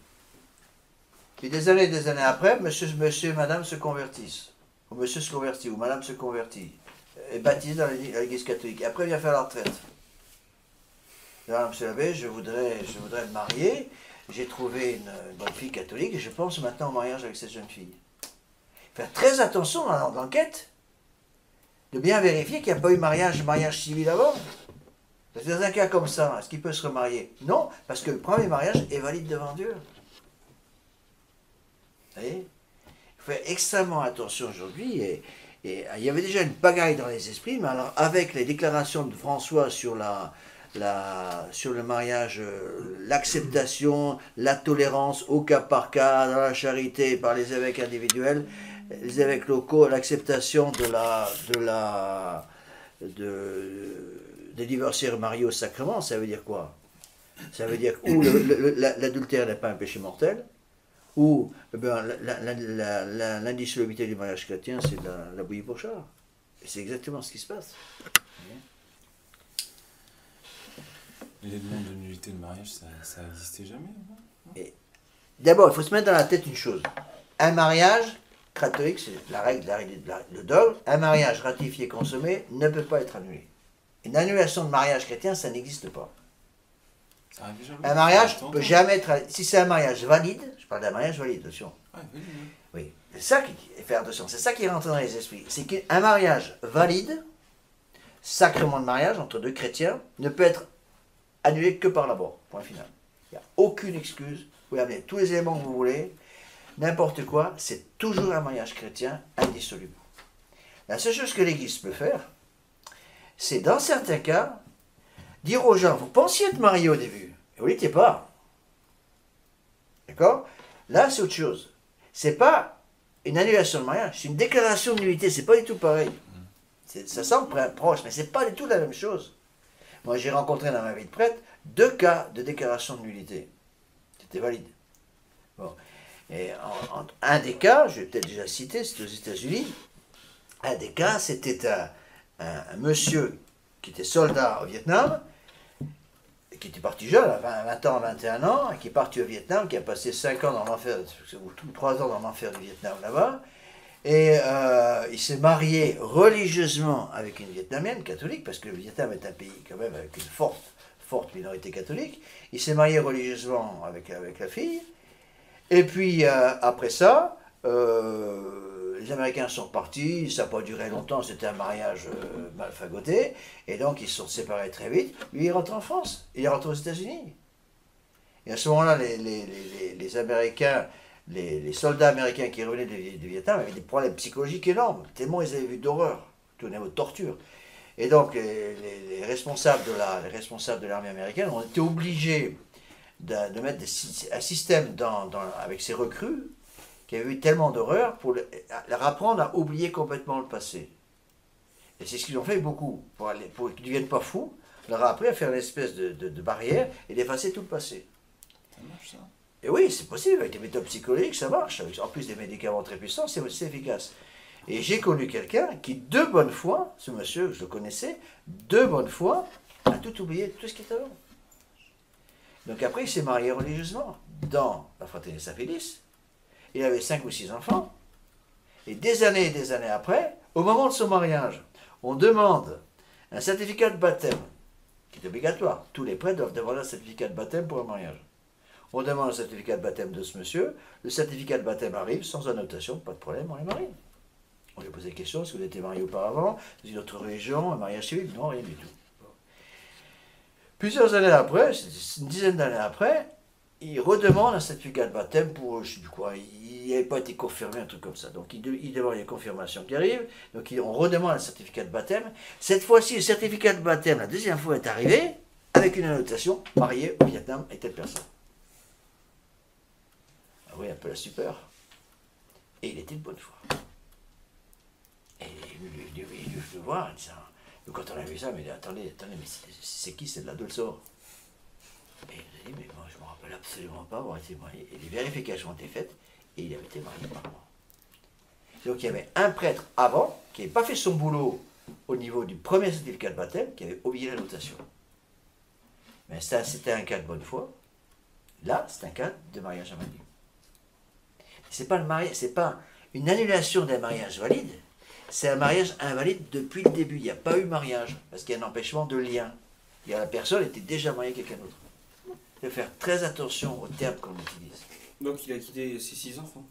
Puis des années après, monsieur et madame se convertissent. Ou monsieur se convertit, ou madame se convertit. Est baptisé dans l'église catholique. Et après, il vient faire la retraite. Alors, monsieur l'abbé, je voudrais me marier. J'ai trouvé une bonne fille catholique et je pense maintenant au mariage avec cette jeune fille. Faire très attention dans l'enquête, de bien vérifier qu'il n'y a pas eu mariage civil avant. Parce que dans un cas comme ça, est-ce qu'il peut se remarier? Non, parce que le premier mariage est valide devant Dieu. Vous voyez? Il faut faire extrêmement attention aujourd'hui. Et il y avait déjà une pagaille dans les esprits, mais alors avec les déclarations de François sur sur le mariage, l'acceptation, la tolérance au cas par cas, dans la charité par les évêques individuels, les évêques locaux, l'acceptation des divorcés mariés au sacrement, ça veut dire quoi? Ça veut dire ou l'adultère n'est pas un péché mortel, ou l'indissolubilité du mariage chrétien, c'est la bouillie pour char. Et c'est exactement ce qui se passe. Les demandes de nullité de mariage, ça n'existait jamais. D'abord, il faut se mettre dans la tête une chose. Un mariage, catholique, c'est la règle, le dogme, un mariage ratifié, consommé, ne peut pas être annulé. Une annulation de mariage chrétien, ça n'existe pas. Ça arrive déjà, Un mariage ne peut jamais être... Si c'est un mariage valide, je parle d'un mariage valide, attention. Ah, oui, oui. Oui, c'est ça qui... Faire attention, c'est ça qui rentre dans les esprits. C'est qu'un mariage valide, sacrement de mariage entre deux chrétiens, ne peut être annulé que par la mort. Point final. Il n'y a aucune excuse. Vous pouvez amener tous les éléments que vous voulez. N'importe quoi, c'est toujours un mariage chrétien indissoluble. La seule chose que l'Église peut faire, c'est dans certains cas, dire aux gens, vous pensiez être mariés au début, et vous l'étiez pas. D'accord? Là, c'est autre chose. C'est pas une annulation de mariage, c'est une déclaration de nullité, c'est pas du tout pareil. Ça semble proche, mais c'est pas du tout la même chose. Moi, j'ai rencontré dans ma vie de prêtre 2 cas de déclaration de nullité. C'était valide. Bon. Et un des cas, je vais peut-être déjà citer, c'était aux États-Unis. Un des cas, c'était un monsieur qui était soldat au Vietnam, qui était parti jeune, à 20 ans, 21 ans, et qui est parti au Vietnam, qui a passé 5 ans dans l'enfer, ou 3 ans dans l'enfer du Vietnam là-bas. Et il s'est marié religieusement avec une Vietnamienne catholique, parce que le Vietnam est un pays quand même avec une forte minorité catholique. Il s'est marié religieusement avec la fille. Et puis après ça, les Américains sont partis, ça n'a pas duré longtemps, c'était un mariage mal fagoté, et donc ils se sont séparés très vite. Lui, il rentre en France, il rentre aux États-Unis. Et à ce moment-là, les Américains, les soldats américains qui revenaient du Vietnam avaient des problèmes psychologiques énormes, tellement ils avaient vu d'horreur, tout au niveau de torture. Et donc les responsables de l'armée américaine ont été obligés de mettre un système avec ces recrues qui avaient eu tellement d'horreur pour leur apprendre à oublier complètement le passé. Et c'est ce qu'ils ont fait beaucoup, pour qu'ils ne deviennent pas fous, leur a appris à faire une espèce de barrière et d'effacer tout le passé. Ça marche, ça? Et oui, c'est possible, avec des méthodes psychologiques, ça marche. En plus des médicaments très puissants, c'est efficace. Et j'ai connu quelqu'un qui, de bonne foi, ce monsieur, je le connaissais, de bonne foi, a tout oublié, tout ce qui était avant. Donc après, il s'est marié religieusement dans la Fraternité Saint-Félice. Il avait 5 ou 6 enfants. Et des années après, au moment de son mariage, on demande un certificat de baptême, qui est obligatoire. Tous les prêtres doivent demander un certificat de baptême pour un mariage. On demande le certificat de baptême de ce monsieur. Le certificat de baptême arrive sans annotation, pas de problème, on les marie. On lui pose des questions, est-ce que vous étiez marié auparavant, dans une autre religion, un mariage civil? Non, rien du tout. Plusieurs années après, une dizaine d'années après, il redemande un certificat de baptême pour, je sais plus quoi, il n'avait pas été confirmé, un truc comme ça. Donc il demande les confirmations qui arrivent, donc on redemande un certificat de baptême. Cette fois-ci, le certificat de baptême, la deuxième fois, est arrivé, avec une annotation, marié au Vietnam avec telle personne. Ah oui, un peu la stupeur. Et il était de bonne foi. Et il est venu le voir, en disant, quand on a vu ça, il m'a dit, attendez, mais c'est qui celle-là, d'où elle sort? Et il a dit, mais moi je ne me rappelle absolument pas avoir été marié. Et les vérifications ont été faites, et il avait été marié par moi. Donc il y avait un prêtre avant, qui n'avait pas fait son boulot au niveau du premier certificat de baptême, qui avait oublié la notation. Mais ça, c'était un cas de bonne foi. Là, c'est un cas de mariage invalide. C'est pas une annulation d'un mariage valide, c'est un mariage invalide depuis le début. Il n'y a pas eu mariage, parce qu'il y a un empêchement de lien. La personne était déjà mariée avec quelqu'un d'autre. Il faut faire très attention aux termes qu'on utilise. Donc il a quitté ses 6 enfants.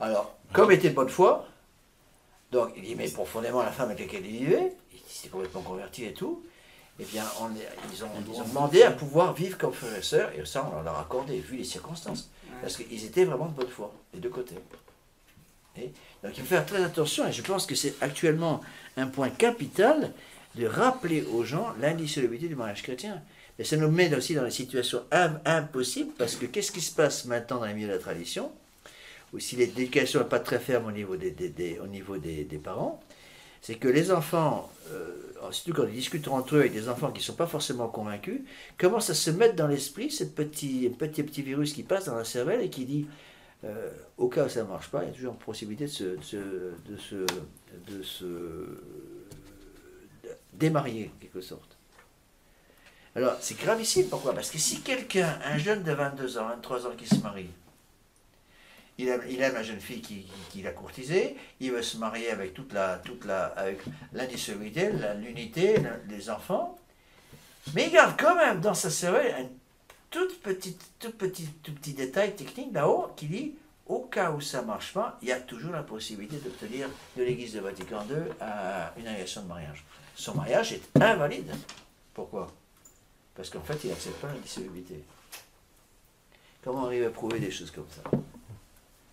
Alors, comme il était de bonne foi, donc il aimait profondément la femme avec laquelle il vivait, il s'est complètement converti et tout, eh bien ils ont demandé à pouvoir vivre comme frères et sœurs, et ça on leur a accordé, vu les circonstances. Parce qu'ils étaient vraiment de bonne foi, des deux côtés. Donc il faut faire très attention, et je pense que c'est actuellement un point capital de rappeler aux gens l'indissolubilité du mariage chrétien. Et ça nous met aussi dans des situations impossibles, parce que qu'est-ce qui se passe maintenant dans les milieux de la tradition, où si l'éducation n'est pas très ferme au niveau des parents, c'est que les enfants, surtout quand ils discutent entre eux avec des enfants qui ne sont pas forcément convaincus, commencent à se mettre dans l'esprit ce petit virus qui passe dans la cervelle et qui dit, au cas où ça ne marche pas, il y a toujours une possibilité de se démarier, en quelque sorte. Alors, c'est gravissime, pourquoi? Parce que si quelqu'un, un jeune de 22 ans, 23 ans qui se marie, il aime la jeune fille qui l'a courtisé, il veut se marier avec avec l'indissolubilité, l'unité, les enfants, mais il garde quand même dans sa cervelle un tout petit détail technique là-haut qui dit, au cas où ça ne marche pas, il y a toujours la possibilité d'obtenir de l'Église de Vatican II une annulation de mariage. Son mariage est invalide. Pourquoi? Parce qu'en fait, il n'accepte pas l'indissolubilité. Comment on arrive à prouver des choses comme ça? Il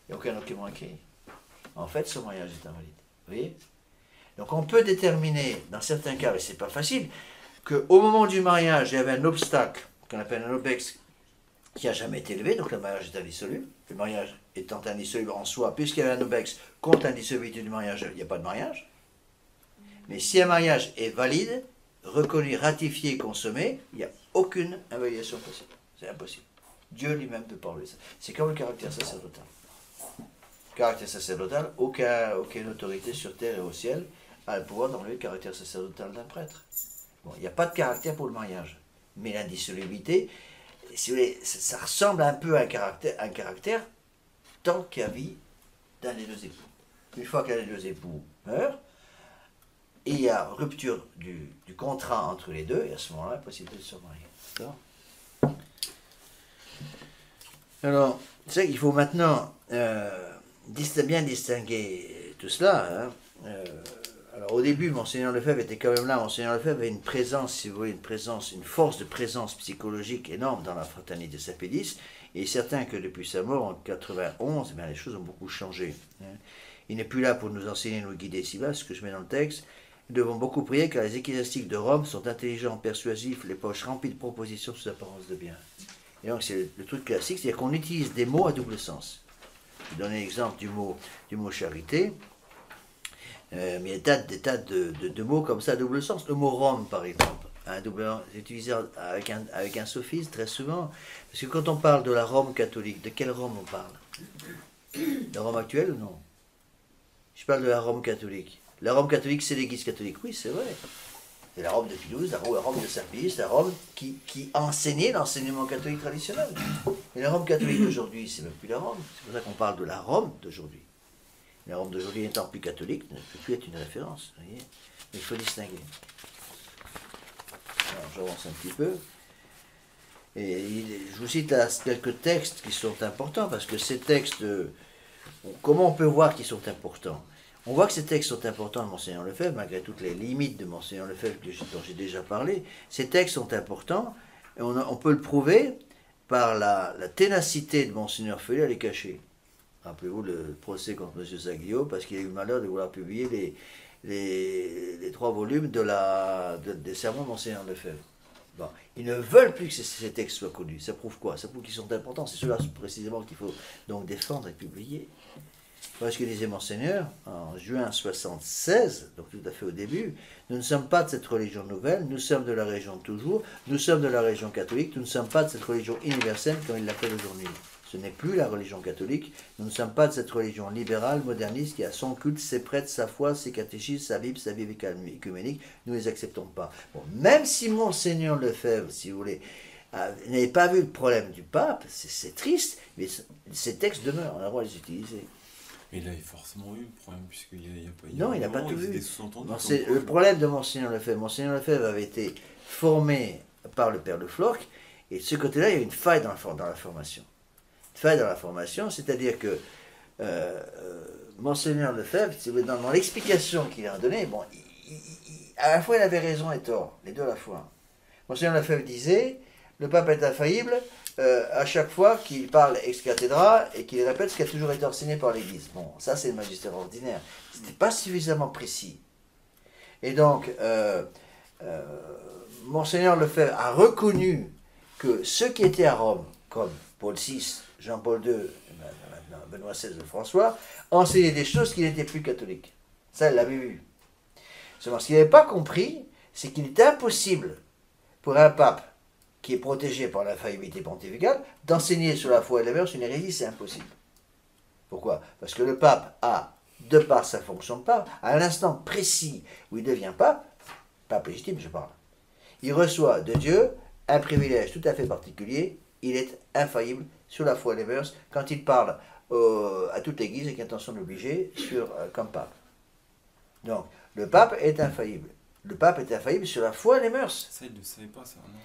n'y a aucun document écrit. En fait, son mariage est invalide. Vous voyez? Donc on peut déterminer, dans certains cas, et ce n'est pas facile, qu'au moment du mariage, il y avait un obstacle, qu'on appelle un obex, qui n'a jamais été levé, donc le mariage est indissoluble. Le mariage étant indissoluble en soi, puisqu'il y avait un obex contre l'indissolubilité du mariage, il n'y a pas de mariage. Mais si un mariage est valide, reconnu, ratifié, consommé, il n'y a aucune invalidation possible. C'est impossible. Dieu lui-même peut pas enlever ça. C'est comme le caractère sacerdotal. Le caractère sacerdotal, aucune autorité sur terre et au ciel a le pouvoir d'enlever le caractère sacerdotal d'un prêtre. Bon, il n'y a pas de caractère pour le mariage. Mais l'indissolubilité, si vous voulez, ça ressemble un peu à un caractère tant qu'il y a vie d'un des deux époux. Une fois qu'un des deux époux meurt, et il y a rupture du contrat entre les deux, et à ce moment-là, la possibilité de se marier. D'accord ? Alors, c'est vrai qu'il faut maintenant bien distinguer tout cela. Hein. Alors, au début, Monseigneur Lefebvre était quand même là. Monseigneur Lefebvre avait une présence, si vous voulez, une force de présence psychologique énorme dans la fraternité Sapédis. Et il est certain que depuis sa mort en 91, les choses ont beaucoup changé. Hein. Il n'est plus là pour nous enseigner, nous guider ici-bas, ce que je mets dans le texte. Nous devons beaucoup prier car les ecclésiastiques de Rome sont intelligents, persuasifs, les poches remplies de propositions sous apparence de bien. Et donc c'est le truc classique, c'est-à-dire qu'on utilise des mots à double sens. Je vais donner l'exemple du mot charité, mais il y a des tas de mots comme ça à double sens. Le mot Rome, par exemple, c'est utilisé avec un sophisme très souvent, parce que quand on parle de la Rome catholique, de quelle Rome on parle? La Rome actuelle ou non? Je parle de la Rome catholique. La Rome catholique, c'est l'Église catholique, oui, c'est vrai. C'est la Rome de Toulouse, la Rome de Saint-Pie, la Rome qui enseignait l'enseignement catholique traditionnel. Mais la Rome catholique d'aujourd'hui, c'est même plus la Rome. C'est pour ça qu'on parle de la Rome d'aujourd'hui. La Rome d'aujourd'hui étant plus catholique, ne peut plus être une référence. Vous voyez, mais il faut distinguer. Alors, j'avance un petit peu. Et je vous cite là quelques textes qui sont importants, parce que ces textes, comment on peut voir qu'ils sont importants? On voit que ces textes sont importants de Monseigneur Lefebvre, malgré toutes les limites de Monseigneur Lefebvre dont j'ai déjà parlé. Ces textes sont importants, et on peut le prouver par la ténacité de Monseigneur Feuillet à les cacher. Rappelez-vous le procès contre M. Saglio, parce qu'il a eu le malheur de vouloir publier les 3 volumes des sermons de Monseigneur Lefebvre. Bon. Ils ne veulent plus que ces textes soient connus. Ça prouve quoi? Ça prouve qu'ils sont importants. C'est ceux-là précisément qu'il faut donc défendre et publier. Voilà ce que disait Monseigneur en juin 1976, donc tout à fait au début. Nous ne sommes pas de cette religion nouvelle, nous sommes de la religion de toujours, nous sommes de la religion catholique, nous ne sommes pas de cette religion universelle comme il l'appelle aujourd'hui. Ce n'est plus la religion catholique, nous ne sommes pas de cette religion libérale, moderniste, qui a son culte, ses prêtres, sa foi, ses catéchismes, sa vie écuménique, nous ne les acceptons pas. Bon, même si Monseigneur Lefebvre, si vous voulez, n'avait pas vu le problème du pape, c'est triste, mais ces textes demeurent, on a le droit de les utiliser. Mais il a forcément eu le problème, puisqu'il n'y a pas eu. Non, il n'a pas tout vu. C'est le problème de Monseigneur Lefebvre. Monseigneur Lefebvre avait été formé par le père de Florc, et de ce côté-là, il y a une faille dans la formation. Une faille dans la formation, c'est-à-dire que Monseigneur Lefebvre, dans l'explication qu'il a donnée, bon, à la fois il avait raison et tort, les deux à la fois. Monseigneur Lefebvre disait, le pape est infaillible, à chaque fois qu'il parle ex cathedra et qu'il répète ce qui a toujours été enseigné par l'Église. Bon, ça c'est le magistère ordinaire. Ce n'était pas suffisamment précis. Et donc, Monseigneur Lefebvre a reconnu que ceux qui étaient à Rome, comme Paul VI, Jean-Paul II, maintenant Benoît XVI de François, enseignaient des choses qui n'étaient plus catholiques. Ça, il l'avait vu. Seulement, ce qu'il n'avait pas compris, c'est qu'il était impossible pour un pape qui est protégé par l'infaillibilité pontificale, d'enseigner sur la foi et les mœurs une hérésie, c'est impossible. Pourquoi? Parce que le pape a, de par sa fonction de pape, à l'instant précis où il devient pape légitime je parle, il reçoit de Dieu un privilège tout à fait particulier, il est infaillible sur la foi et les mœurs. Quand il parle à toute l'Église avec intention d'obliger comme pape. Donc, le pape est infaillible. Le pape est infaillible sur la foi et les mœurs. Ça, il ne le savait pas, ça. Non.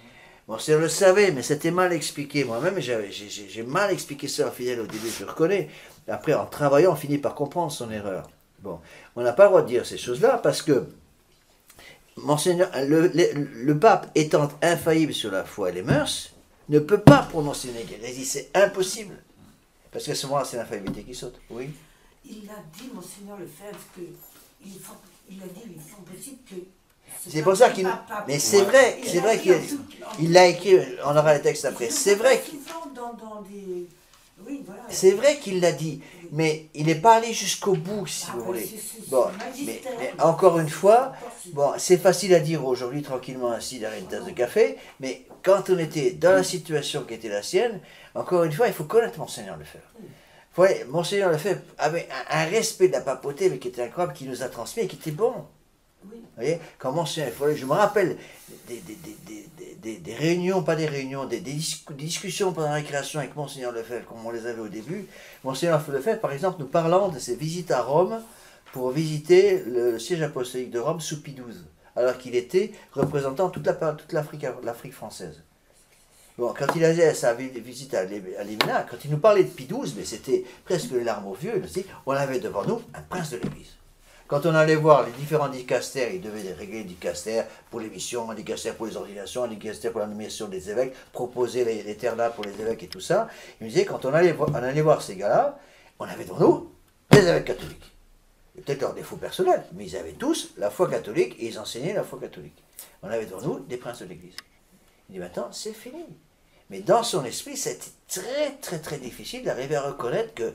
Bon, c'est on le savait, mais c'était mal expliqué. Moi-même, j'ai mal expliqué ça en fidèle au début, je le reconnais. Après, en travaillant, on finit par comprendre son erreur. Bon, on n'a pas le droit de dire ces choses-là parce que Monseigneur, le pape étant infaillible sur la foi et les mœurs, ne peut pas prononcer une hérésie. C'est impossible. Parce qu'à ce moment-là, c'est l'infaillibilité qui saute. Oui. Il a dit, Monseigneur Lefebvre, il a dit, il est possible que... C'est pour ça qu'il... Mais c'est vrai, qu'il l'a écrit, on aura les textes après. C'est vrai qu'il... C'est vrai qu'il l'a dit, mais il n'est pas allé jusqu'au bout, si vous voulez. Bon, mais encore une fois, bon, c'est facile à dire aujourd'hui, tranquillement assis derrière une tasse de café, mais quand on était dans la situation qui était la sienne, encore une fois, il faut connaître Monseigneur Lefebvre. Monseigneur Lefebvre avait un respect de la papauté, mais qui était incroyable, qui nous a transmis et qui était bon. Oui. Vous voyez, quand Monseigneur Lefebvre, je me rappelle des réunions, pas des réunions, des discussions pendant la récréation avec Monseigneur Lefebvre, comme on les avait au début. Monseigneur Lefebvre, par exemple, nous parlant de ses visites à Rome pour visiter le siège apostolique de Rome sous Pie XII, alors qu'il était représentant toute l'Afrique française. Bon, quand il allait sa visite à Lévinas, quand il nous parlait de Pie XII, mais c'était presque les larmes aux yeux, on avait devant nous un prince de l'Église. Quand on allait voir les différents dicastères, il devait régler les dicastères pour les missions, les dicastères pour les ordinations, les dicastères pour la nomination des évêques, proposer les terres là pour les évêques et tout ça. Il me disait, quand on allait voir ces gars-là, on avait devant nous des évêques catholiques. Peut-être leur défaut personnel, mais ils avaient tous la foi catholique et ils enseignaient la foi catholique. On avait devant nous des princes de l'Église. Il dit, maintenant, c'est fini. Mais dans son esprit, c'était très, très, très difficile d'arriver à reconnaître que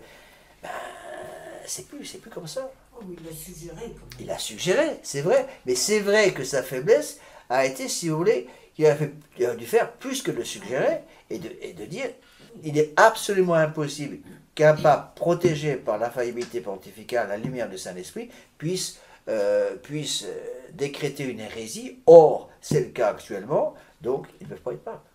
c'est plus comme ça. Il l'a suggéré. Il a suggéré, c'est vrai. Mais c'est vrai que sa faiblesse a été, si vous voulez, qu'il a dû faire plus que de suggérer et de dire il est absolument impossible qu'un pape protégé par l'infaillibilité pontificale à la lumière du Saint-Esprit puisse décréter une hérésie. Or, c'est le cas actuellement, donc ils ne peuvent pas être pape.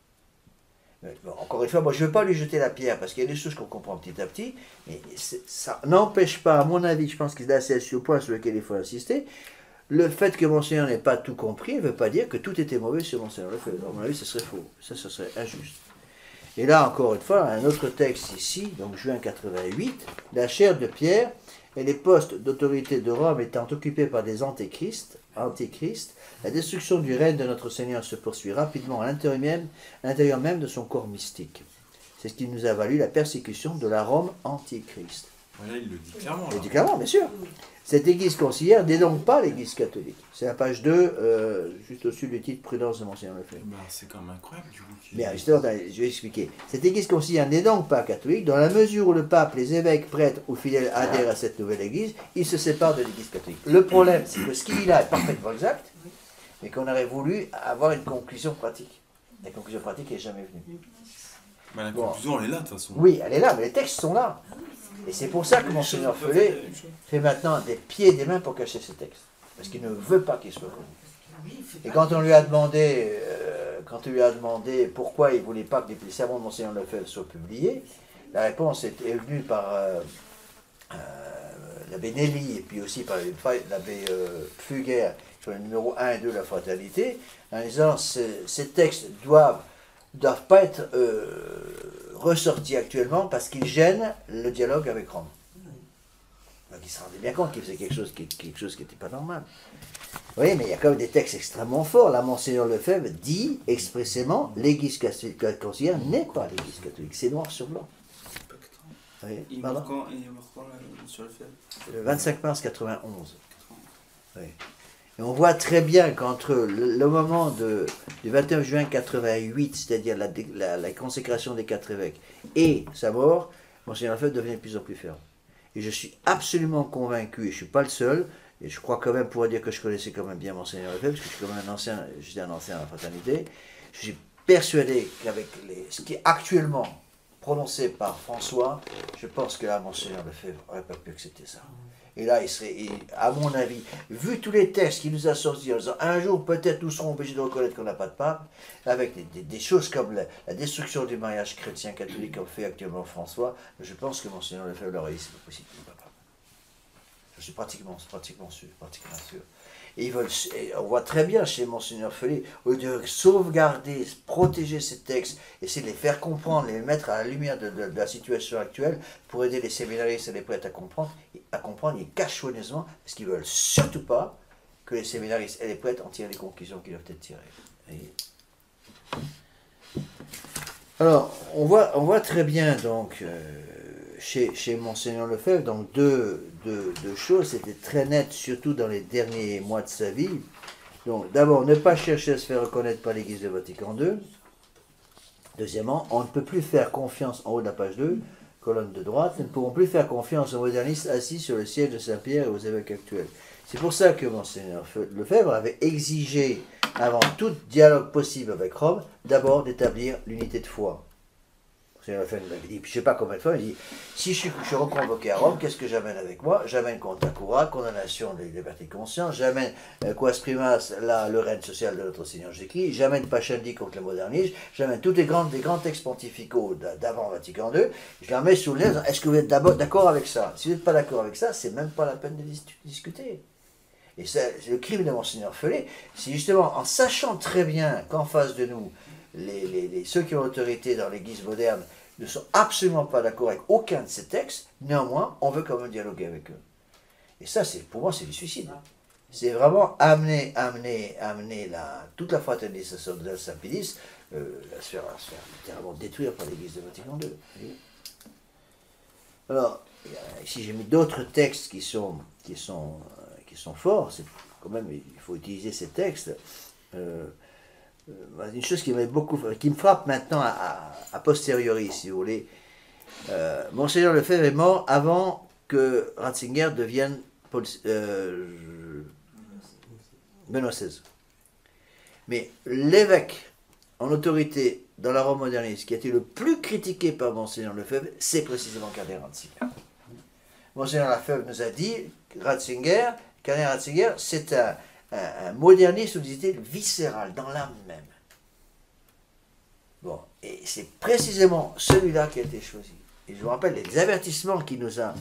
Bon, encore une fois, moi je ne veux pas lui jeter la pierre parce qu'il y a des choses qu'on comprend petit à petit, mais ça n'empêche pas, à mon avis, je pense qu'il est assez assis au point sur lequel il faut insister, le fait que Monseigneur n'ait pas tout compris ne veut pas dire que tout était mauvais sur Monseigneur Lefebvre. À mon avis, ce serait faux, ça serait injuste. Et là, encore une fois, un autre texte ici, donc juin 88, la chaire de Pierre et les postes d'autorité de Rome étant occupés par des antéchrists, la destruction du règne de notre Seigneur se poursuit rapidement à l'intérieur même de son corps mystique. C'est ce qui nous a valu la persécution de la Rome antichrist. Là, il le dit clairement. Il le dit clairement, bien sûr. Cette église conciliaire n'est donc pas l'église catholique. C'est la page 2, juste au-dessus du titre Prudence de Monseigneur Lefebvre. C'est quand même incroyable, du coup. Bien, justement, je vais expliquer. Cette église conciliaire n'est donc pas catholique, dans la mesure où le pape, les évêques, prêtres ou fidèles adhèrent à cette nouvelle église, ils se séparent de l'église catholique. Le problème, c'est que ce qu'il dit là est parfaitement exact, mais qu'on aurait voulu avoir une conclusion pratique. La conclusion pratique n'est jamais venue. La conclusion, elle est là, de toute façon. Oui, elle est là, mais les textes sont là. Et c'est pour ça que Monseigneur Follet fait maintenant des pieds et des mains pour cacher ces textes. Parce qu'il ne veut pas qu'ils soient connus. Et quand on lui a demandé, pourquoi il ne voulait pas que les sermons de Monseigneur Lefebvre soient publiés, la réponse est venue par l'abbé Nelly et puis aussi par l'abbé Pfluger sur le numéro 1 et 2 de la Fraternité, en disant ces textes doivent pas être ressortis actuellement parce qu'ils gênent le dialogue avec Rome. Donc il se rendait bien compte qu'il faisait quelque chose qui n'était pas normal. Vous voyez, mais il y a quand même des textes extrêmement forts. Là, Monseigneur Lefebvre dit expressément l'église conciliaire n'est pas l'église catholique. C'est noir sur blanc. Oui, il est mort quand sur Lefebvre ? Le 25 mars 91. Oui. Et on voit très bien qu'entre le moment du 21 juin 88, c'est-à-dire la consécration des 4 évêques, et sa mort, Monseigneur Lefebvre devenait de plus en plus ferme. Et je suis absolument convaincu, et je ne suis pas le seul, et je crois quand même pouvoir dire que je connaissais quand même bien Monseigneur Lefebvre, parce que je suis quand même j'étais un ancien à la Fraternité, je suis persuadé qu'avec ce qui actuellement prononcé par François, je pense que là, Monseigneur Lefebvre n'aurait pas pu accepter ça. Et là, il serait, à mon avis, vu tous les textes qu'il nous a sortis en disant un jour peut-être nous serons obligés de reconnaître qu'on n'a pas de pape, avec des choses comme la destruction du mariage chrétien catholique comme fait actuellement François, je pense que Monseigneur Lefebvre l'aurait dit, c'est pas possible, il n'est pas pape. Je suis pratiquement sûr. Et on voit très bien chez Monseigneur Feuillet, au lieu de sauvegarder, protéger ces textes, essayer de les faire comprendre, les mettre à la lumière de la situation actuelle, pour aider les séminaristes et les prêtres à comprendre, ils cachent soigneusement, parce qu'ils ne veulent surtout pas que les séminaristes et les prêtres en tirent les conclusions qui doivent être tirées. Alors, on voit très bien, donc, chez Monseigneur Lefebvre, donc deux choses, c'était très net, surtout dans les derniers mois de sa vie. Donc, d'abord, ne pas chercher à se faire reconnaître par l'Église de Vatican II. Deuxièmement, on ne peut plus faire confiance, en haut de la page 2, colonne de droite, nous ne pourrons plus faire confiance aux modernistes assis sur le siège de Saint-Pierre et aux évêques actuels. C'est pour ça que Monseigneur Lefebvre avait exigé, avant tout dialogue possible avec Rome, d'abord d'établir l'unité de foi. Monseigneur Lefebvre m'avait dit, je ne sais pas combien de fois, il dit, si je suis reconvoqué à Rome, qu'est-ce que j'amène avec moi? J'amène contra cura, condamnation des libertés de conscience, j'amène quas primas, le règne social de notre Seigneur Jésus-Christ, j'amène Pascendi contre le modernisme, j'amène tous les grands textes pontificaux d'avant Vatican II, je les mets sous le nez, est-ce que vous êtes d'accord avec ça? Si vous n'êtes pas d'accord avec ça, c'est même pas la peine de discuter. Et c'est le crime de Monseigneur Feuillet, c'est justement en sachant très bien qu'en face de nous, ceux qui ont autorité dans l'Église moderne ne sont absolument pas d'accord avec aucun de ces textes, néanmoins, on veut quand même dialoguer avec eux. Et ça, pour moi, c'est du suicide. C'est vraiment amener toute la fraternité sacerdotale Saint-Pédis, à se faire littéralement détruire par l'Église de Vatican II. Alors, ici j'ai mis d'autres textes qui sont forts, c'est quand même, il faut utiliser ces textes. Une chose qui me frappe maintenant a posteriori, si vous voulez. Monseigneur Lefebvre est mort avant que Ratzinger devienne Benoît XVI. Mais l'évêque en autorité dans la Rome moderniste qui a été le plus critiqué par Monseigneur Lefebvre, c'est précisément Cardinal Ratzinger. Monseigneur Lefebvre nous a dit Cardinal Ratzinger, c'est un moderniste, vous dites, viscéral, dans l'âme même. Bon, et c'est précisément celui-là qui a été choisi. Et je vous rappelle les avertissements qu'il nous a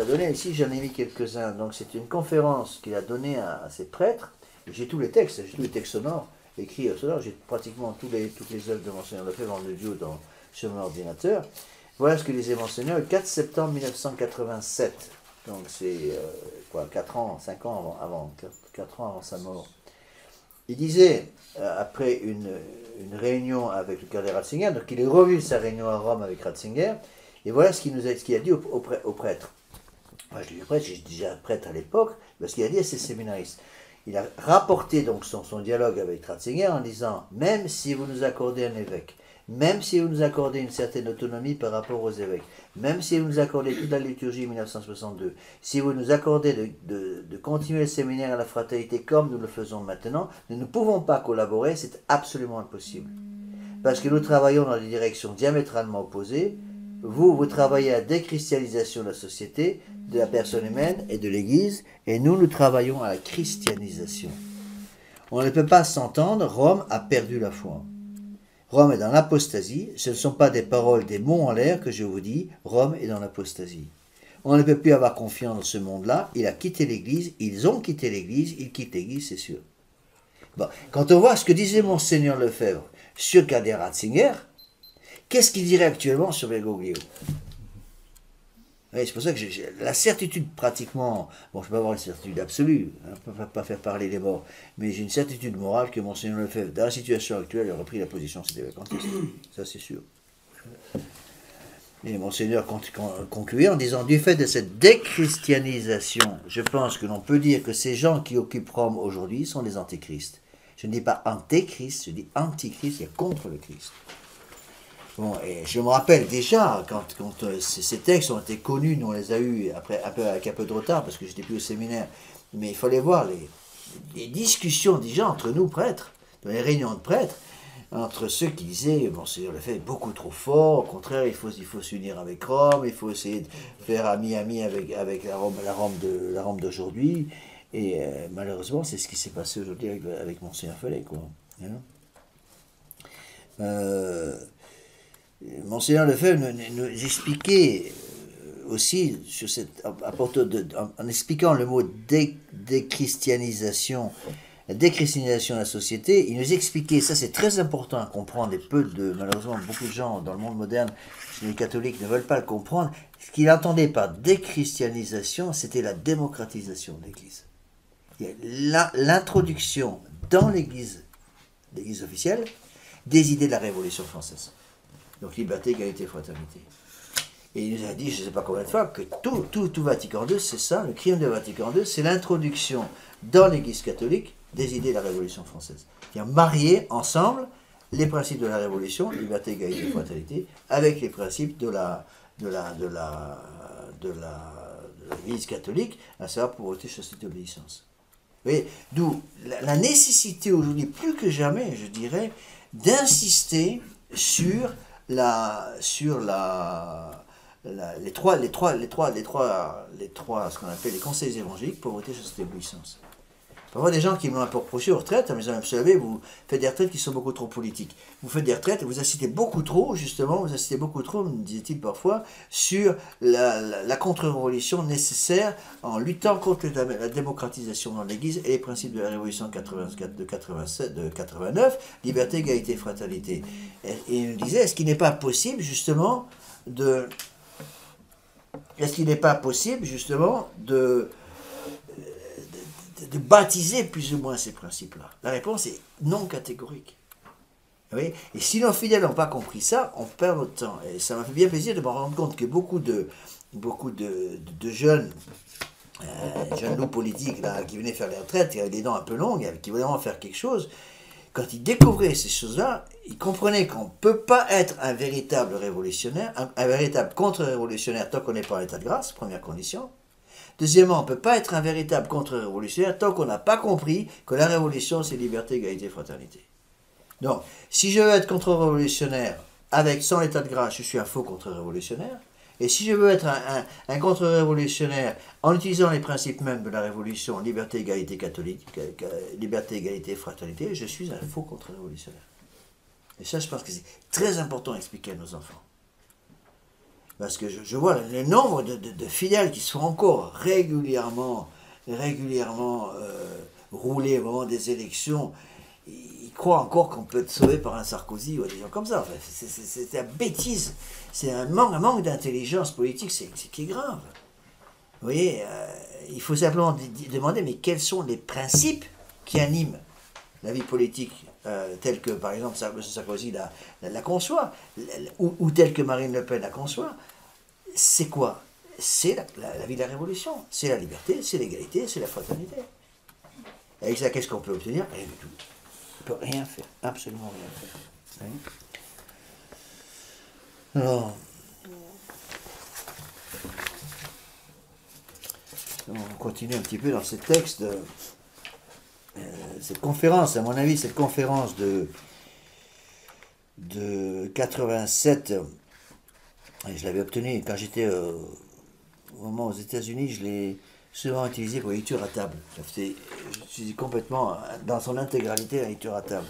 donnés. Ici, j'en ai mis quelques-uns. Donc, c'est une conférence qu'il a donnée à ses prêtres. J'ai tous les textes sonores, écrits sonores. J'ai pratiquement toutes les œuvres de Monseigneur Lefebvre en audio sur mon ordinateur. Voilà ce que disait Monseigneur le 4 septembre 1987. Donc, c'est 5 ans avant sa mort. Il disait, après une réunion avec le cardinal Ratzinger, donc il est revenu de sa réunion à Rome avec Ratzinger, et voilà ce qu'il a dit aux prêtres. Moi, je dis aux prêtres, j'étais déjà prêtre à l'époque, parce qu'il a dit à ses séminaristes. Il a rapporté donc son dialogue avec Ratzinger en disant, même si vous nous accordez un évêque, même si vous nous accordez une certaine autonomie par rapport aux évêques, même si vous nous accordez toute la liturgie 1962, si vous nous accordez de continuer le séminaire à la fraternité comme nous le faisons maintenant, nous ne pouvons pas collaborer, c'est absolument impossible. Parce que nous travaillons dans des directions diamétralement opposées. Vous travaillez à la déchristianisation de la société, de la personne humaine et de l'Église, et nous travaillons à la christianisation. On ne peut pas s'entendre, Rome a perdu la foi. Rome est dans l'apostasie, ce ne sont pas des paroles, des mots en l'air que je vous dis, Rome est dans l'apostasie. On ne peut plus avoir confiance dans ce monde-là, il a quitté l'Église, ils ont quitté l'Église, ils quittent l'Église, c'est sûr. Bon, quand on voit ce que disait Monseigneur Lefebvre sur Cardinal Ratzinger, qu'est-ce qu'il dirait actuellement sur Bergoglio? C'est pour ça que j'ai la certitude pratiquement, bon je ne peux pas avoir une certitude absolue, on ne peut pas faire parler les morts, mais j'ai une certitude morale que Monseigneur Lefebvre, dans la situation actuelle, aurait pris la position de cet évêquantiste, ça c'est sûr. Et Monseigneur concluait en disant, du fait de cette déchristianisation, je pense que l'on peut dire que ces gens qui occupent Rome aujourd'hui sont des antéchrists. Je ne dis pas antéchrist, je dis antichrist, il y a contre le Christ. Bon, et je me rappelle déjà, quand ces textes ont été connus, nous on les a eus avec un peu de retard, parce que j'étais plus au séminaire, mais il fallait voir les discussions déjà entre nous prêtres, dans les réunions de prêtres, entre ceux qui disaient, Monseigneur Lefebvre est beaucoup trop fort, au contraire, il faut s'unir avec Rome, il faut essayer de faire ami-ami avec la Rome d'aujourd'hui. Et malheureusement, c'est ce qui s'est passé aujourd'hui avec Monseigneur Follet, quoi. Hein. Monseigneur Lefebvre nous expliquait aussi, sur en expliquant le mot déchristianisation, la déchristianisation de la société, il nous expliquait, ça c'est très important à comprendre, et malheureusement beaucoup de gens dans le monde moderne, chez les catholiques, ne veulent pas le comprendre. Ce qu'il entendait par déchristianisation, c'était la démocratisation de l'Église. L'introduction dans l'Église officielle, des idées de la Révolution française. Donc liberté, égalité, fraternité. Et il nous a dit, je ne sais pas combien de fois, que tout Vatican II, c'est ça, le crime de Vatican II, c'est l'introduction dans l'Église catholique des idées de la Révolution française. C'est-à-dire marier ensemble les principes de la Révolution, liberté, égalité, fraternité, avec les principes de l'Église catholique, à savoir pauvreté, chasteté, obéissance. Vous voyez, d'où la nécessité aujourd'hui, plus que jamais, je dirais, d'insister sur les trois, ce qu'on appelle les conseils évangéliques, pauvreté, chasteté, obéissance. Parfois, des gens qui m'ont un peu reproché aux retraites, en me disant, vous savez, vous faites des retraites qui sont beaucoup trop politiques. Vous faites des retraites et vous insistez beaucoup trop, me disait-il parfois, sur la contre-révolution nécessaire en luttant contre la démocratisation dans l'Église et les principes de la Révolution de 89, liberté, égalité, fraternité. Et il me disait, est-ce qu'il n'est pas possible, justement, de baptiser plus ou moins ces principes-là? La réponse est non catégorique. Oui, et si nos fidèles n'ont pas compris ça, on perd notre temps. Et ça m'a fait bien plaisir de me rendre compte que beaucoup de jeunes loups politiques là, qui venaient faire les retraites, qui avaient des dents un peu longues, qui voulaient vraiment faire quelque chose, quand ils découvraient ces choses-là, ils comprenaient qu'on ne peut pas être un véritable révolutionnaire, un véritable contre-révolutionnaire tant qu'on n'est pas en état de grâce, première condition. Deuxièmement, on ne peut pas être un véritable contre-révolutionnaire tant qu'on n'a pas compris que la révolution, c'est liberté, égalité, fraternité. Donc, si je veux être contre-révolutionnaire sans l'état de grâce, je suis un faux contre-révolutionnaire. Et si je veux être un contre-révolutionnaire en utilisant les principes même de la révolution, liberté, égalité catholique, liberté, égalité, fraternité, je suis un faux contre-révolutionnaire. Et ça, je pense que c'est très important à expliquer à nos enfants. Parce que je vois le nombre de fidèles qui sont encore régulièrement roulés au moment des élections. Ils croient encore qu'on peut être sauvé par un Sarkozy ou des gens comme ça. Enfin, c'est la bêtise. C'est un manque d'intelligence politique, c'est qui est grave. Vous voyez, il faut simplement demander, mais quels sont les principes qui animent la vie politique, tels que, par exemple, M. Sarkozy la conçoit, ou tels que Marine Le Pen la conçoit. C'est quoi? C'est la vie de la révolution. C'est la liberté, c'est l'égalité, c'est la fraternité. Avec ça, qu'est-ce qu'on peut obtenir? Rien du tout. On ne peut rien faire, absolument rien faire. Oui. Alors, on continue un petit peu dans ce texte. Cette conférence, à mon avis, cette conférence de 87, je l'avais obtenue quand j'étais au moment aux États-Unis, je l'ai souvent utilisé pour la lecture à table. J'utilisais complètement, dans son intégralité, la lecture à table.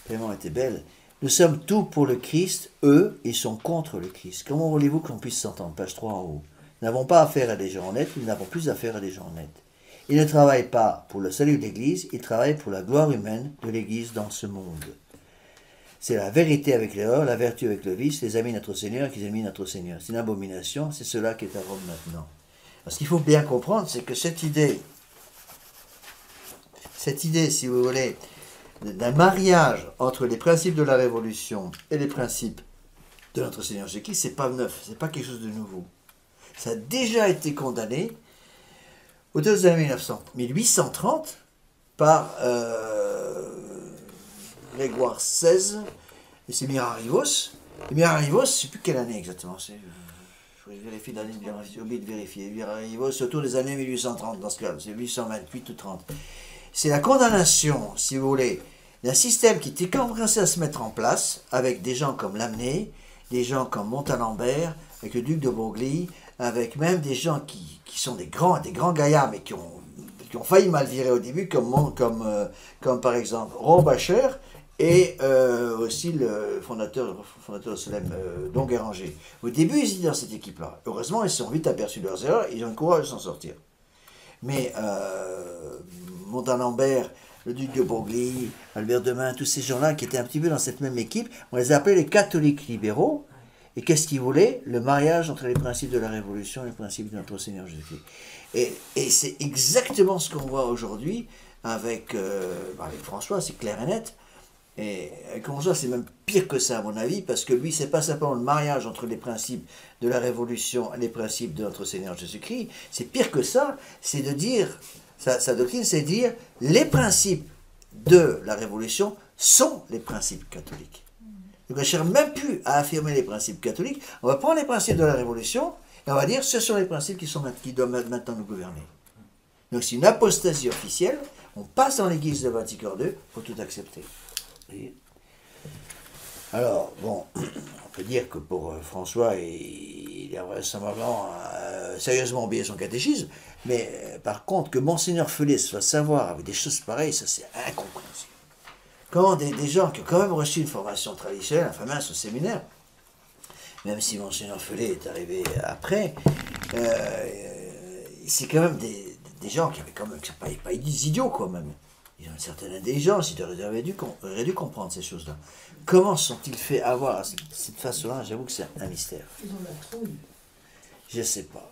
Vraiment, elle était belle. Nous sommes tous pour le Christ, eux, ils sont contre le Christ. Comment voulez-vous qu'on puisse s'entendre? Page 3 en haut. Nous n'avons pas affaire à des gens honnêtes, nous n'avons plus affaire à des gens honnêtes. Ils ne travaillent pas pour le salut de l'Église, ils travaillent pour la gloire humaine de l'Église dans ce monde. C'est la vérité avec l'erreur, la vertu avec le vice, les amis de notre Seigneur qui ennemis notre Seigneur. C'est une abomination, c'est cela qui est à Rome maintenant. Ce qu'il faut bien comprendre, c'est que cette idée, si vous voulez, d'un mariage entre les principes de la Révolution et les principes de notre Seigneur Jésus-Christ, c'est pas neuf, c'est pas quelque chose de nouveau. Ça a déjà été condamné au début des années 1830 par Grégoire XVI et c'est Mirarivos. Et Mirarivos, je ne sais plus quelle année exactement, je vérifie l'année, j'ai oublié de vérifier. Mirarivos, c'est autour des années 1830 dans ce cas, c'est 1828 ou 30. C'est la condamnation, si vous voulez, un système qui était commencé à se mettre en place avec des gens comme Lamennais, des gens comme Montalembert, avec le duc de Broglie, avec même des gens qui sont des grands gaillards, mais qui ont failli mal virer au début, comme par exemple Rohrbacher, et aussi le fondateur de Solesmes, Don Guéranger. Au début, ils étaient dans cette équipe-là. Heureusement, ils se sont vite aperçus de leurs erreurs, ils ont le courage de s'en sortir. Mais Montalembert, le duc de Broglie, Albert de Mun, tous ces gens-là qui étaient un petit peu dans cette même équipe, on les appelait les catholiques libéraux. Et qu'est-ce qu'ils voulaient? Le mariage entre les principes de la Révolution et les principes de notre Seigneur Jésus-Christ. Et c'est exactement ce qu'on voit aujourd'hui avec François, c'est clair et net. Et avec François, c'est même pire que ça, à mon avis, parce que lui, c'est pas simplement le mariage entre les principes de la Révolution et les principes de notre Seigneur Jésus-Christ. C'est pire que ça, c'est de dire, sa doctrine, c'est de dire, les principes de la Révolution sont les principes catholiques. Donc on ne cherche même plus à affirmer les principes catholiques, on va prendre les principes de la Révolution, et on va dire, ce sont les principes qui doivent maintenant nous gouverner. Donc c'est une apostasie officielle, on passe dans l'église de Vatican II pour tout accepter. Alors, bon, on peut dire que pour François, il a vraisemblablement sérieusement oublié son catéchisme, mais par contre, que Monseigneur Feulé soit savoir avec des choses pareilles, ça c'est incompréhensible. Comment des gens qui ont quand même reçu une formation traditionnelle, enfin mince, au séminaire, même si Monseigneur Feulé est arrivé après, c'est quand même des gens qui avaient quand même, qui ne sont pas des idiots quand même. Ils ont une certaine intelligence, ils auraient dû comprendre ces choses-là. Comment sont-ils fait avoir à cette façon-là? J'avoue que c'est un mystère. Ils ont la trouille. Je ne sais pas.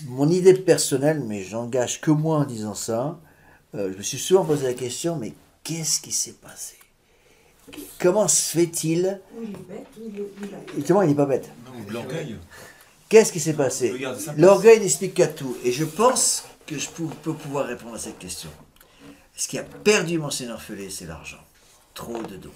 Mon idée personnelle, mais j'engage que moi en disant ça, je me suis souvent posé la question, mais qu'est-ce qui s'est passé? Comment se fait-il? Ou il est bête, ou il est... Justement, il n'est pas bête. Non, l'orgueil. Qu'est-ce qui s'est passé? L'orgueil n'explique qu'à tout. Et je pense que je peux pouvoir répondre à cette question. Ce qui a perdu Monseigneur Feulé, c'est l'argent. Trop de dons.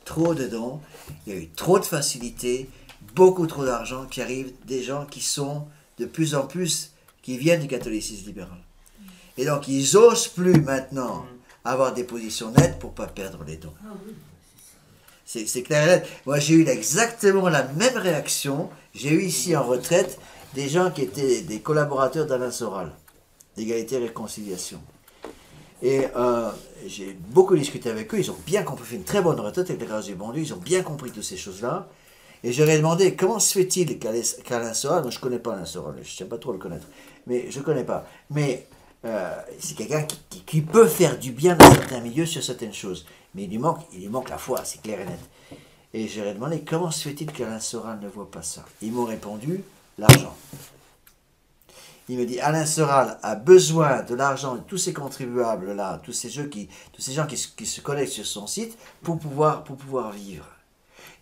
Trop de dons. Il y a eu trop de facilité, beaucoup trop d'argent qui arrive des gens qui sont de plus en plus, qui viennent du catholicisme libéral. Et donc, ils n'osent plus maintenant avoir des positions nettes pour ne pas perdre les dons. C'est clair et net. Moi, j'ai eu exactement la même réaction. J'ai eu ici en retraite des gens qui étaient des collaborateurs d'Alain Soral, d'égalité et réconciliation. Et j'ai beaucoup discuté avec eux, ils ont bien compris, fait une très bonne retraite avec la grâce du bon Dieu, ils ont bien compris toutes ces choses-là. Et je leur ai demandé comment se fait-il qu'Alain Soral, moi je ne connais pas Alain Soral, je ne sais pas trop le connaître, mais je ne connais pas. Mais c'est quelqu'un qui peut faire du bien dans certains milieux sur certaines choses. Mais il lui manque la foi, c'est clair et net. Et je leur ai demandé comment se fait-il qu'Alain Soral ne voit pas ça. Ils m'ont répondu, l'argent. Il me dit, Alain Soral a besoin de l'argent de tous ces contribuables-là, tous ces gens qui se connectent sur son site pour pouvoir vivre.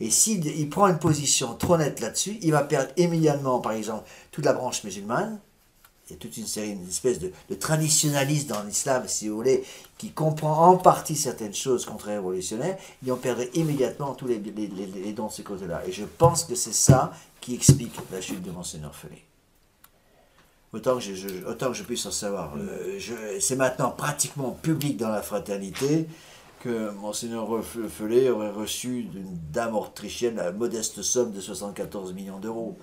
Et s'il prend une position trop nette là-dessus, il va perdre immédiatement, par exemple, toute la branche musulmane. Il y a toute une espèce de traditionnalisme dans l'islam, si vous voulez, qui comprend en partie certaines choses contre-révolutionnaires. Ils vont perdre immédiatement tous les dons de ce côté-là. Et je pense que c'est ça qui explique la chute de Monseigneur Feulé. Autant que je puisse en savoir. C'est maintenant pratiquement public dans la fraternité que Monseigneur Feulé aurait reçu d'une dame autrichienne la modeste somme de 74 millions d'euros.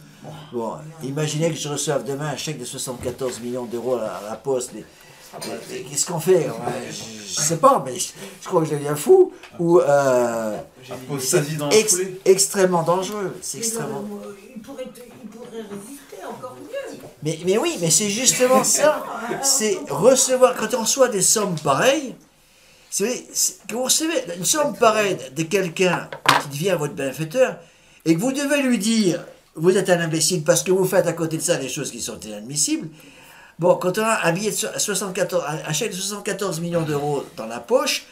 Bon, imaginez que je reçoive demain un chèque de 74 millions d'euros à la poste. Qu'est-ce qu'on fait? Je ne sais pas, mais je crois que je deviens fou. Ou c'est extrêmement dangereux. C'est extrêmement... Il pourrait résister encore mieux. Mais oui, mais c'est justement ça. C'est recevoir, quand on reçoit des sommes pareilles, quand vous recevez une somme pareille de quelqu'un qui devient votre bienfaiteur, et que vous devez lui dire, vous êtes un imbécile parce que vous faites à côté de ça des choses qui sont inadmissibles, bon, quand on a un chèque de 74 millions d'euros dans la poche,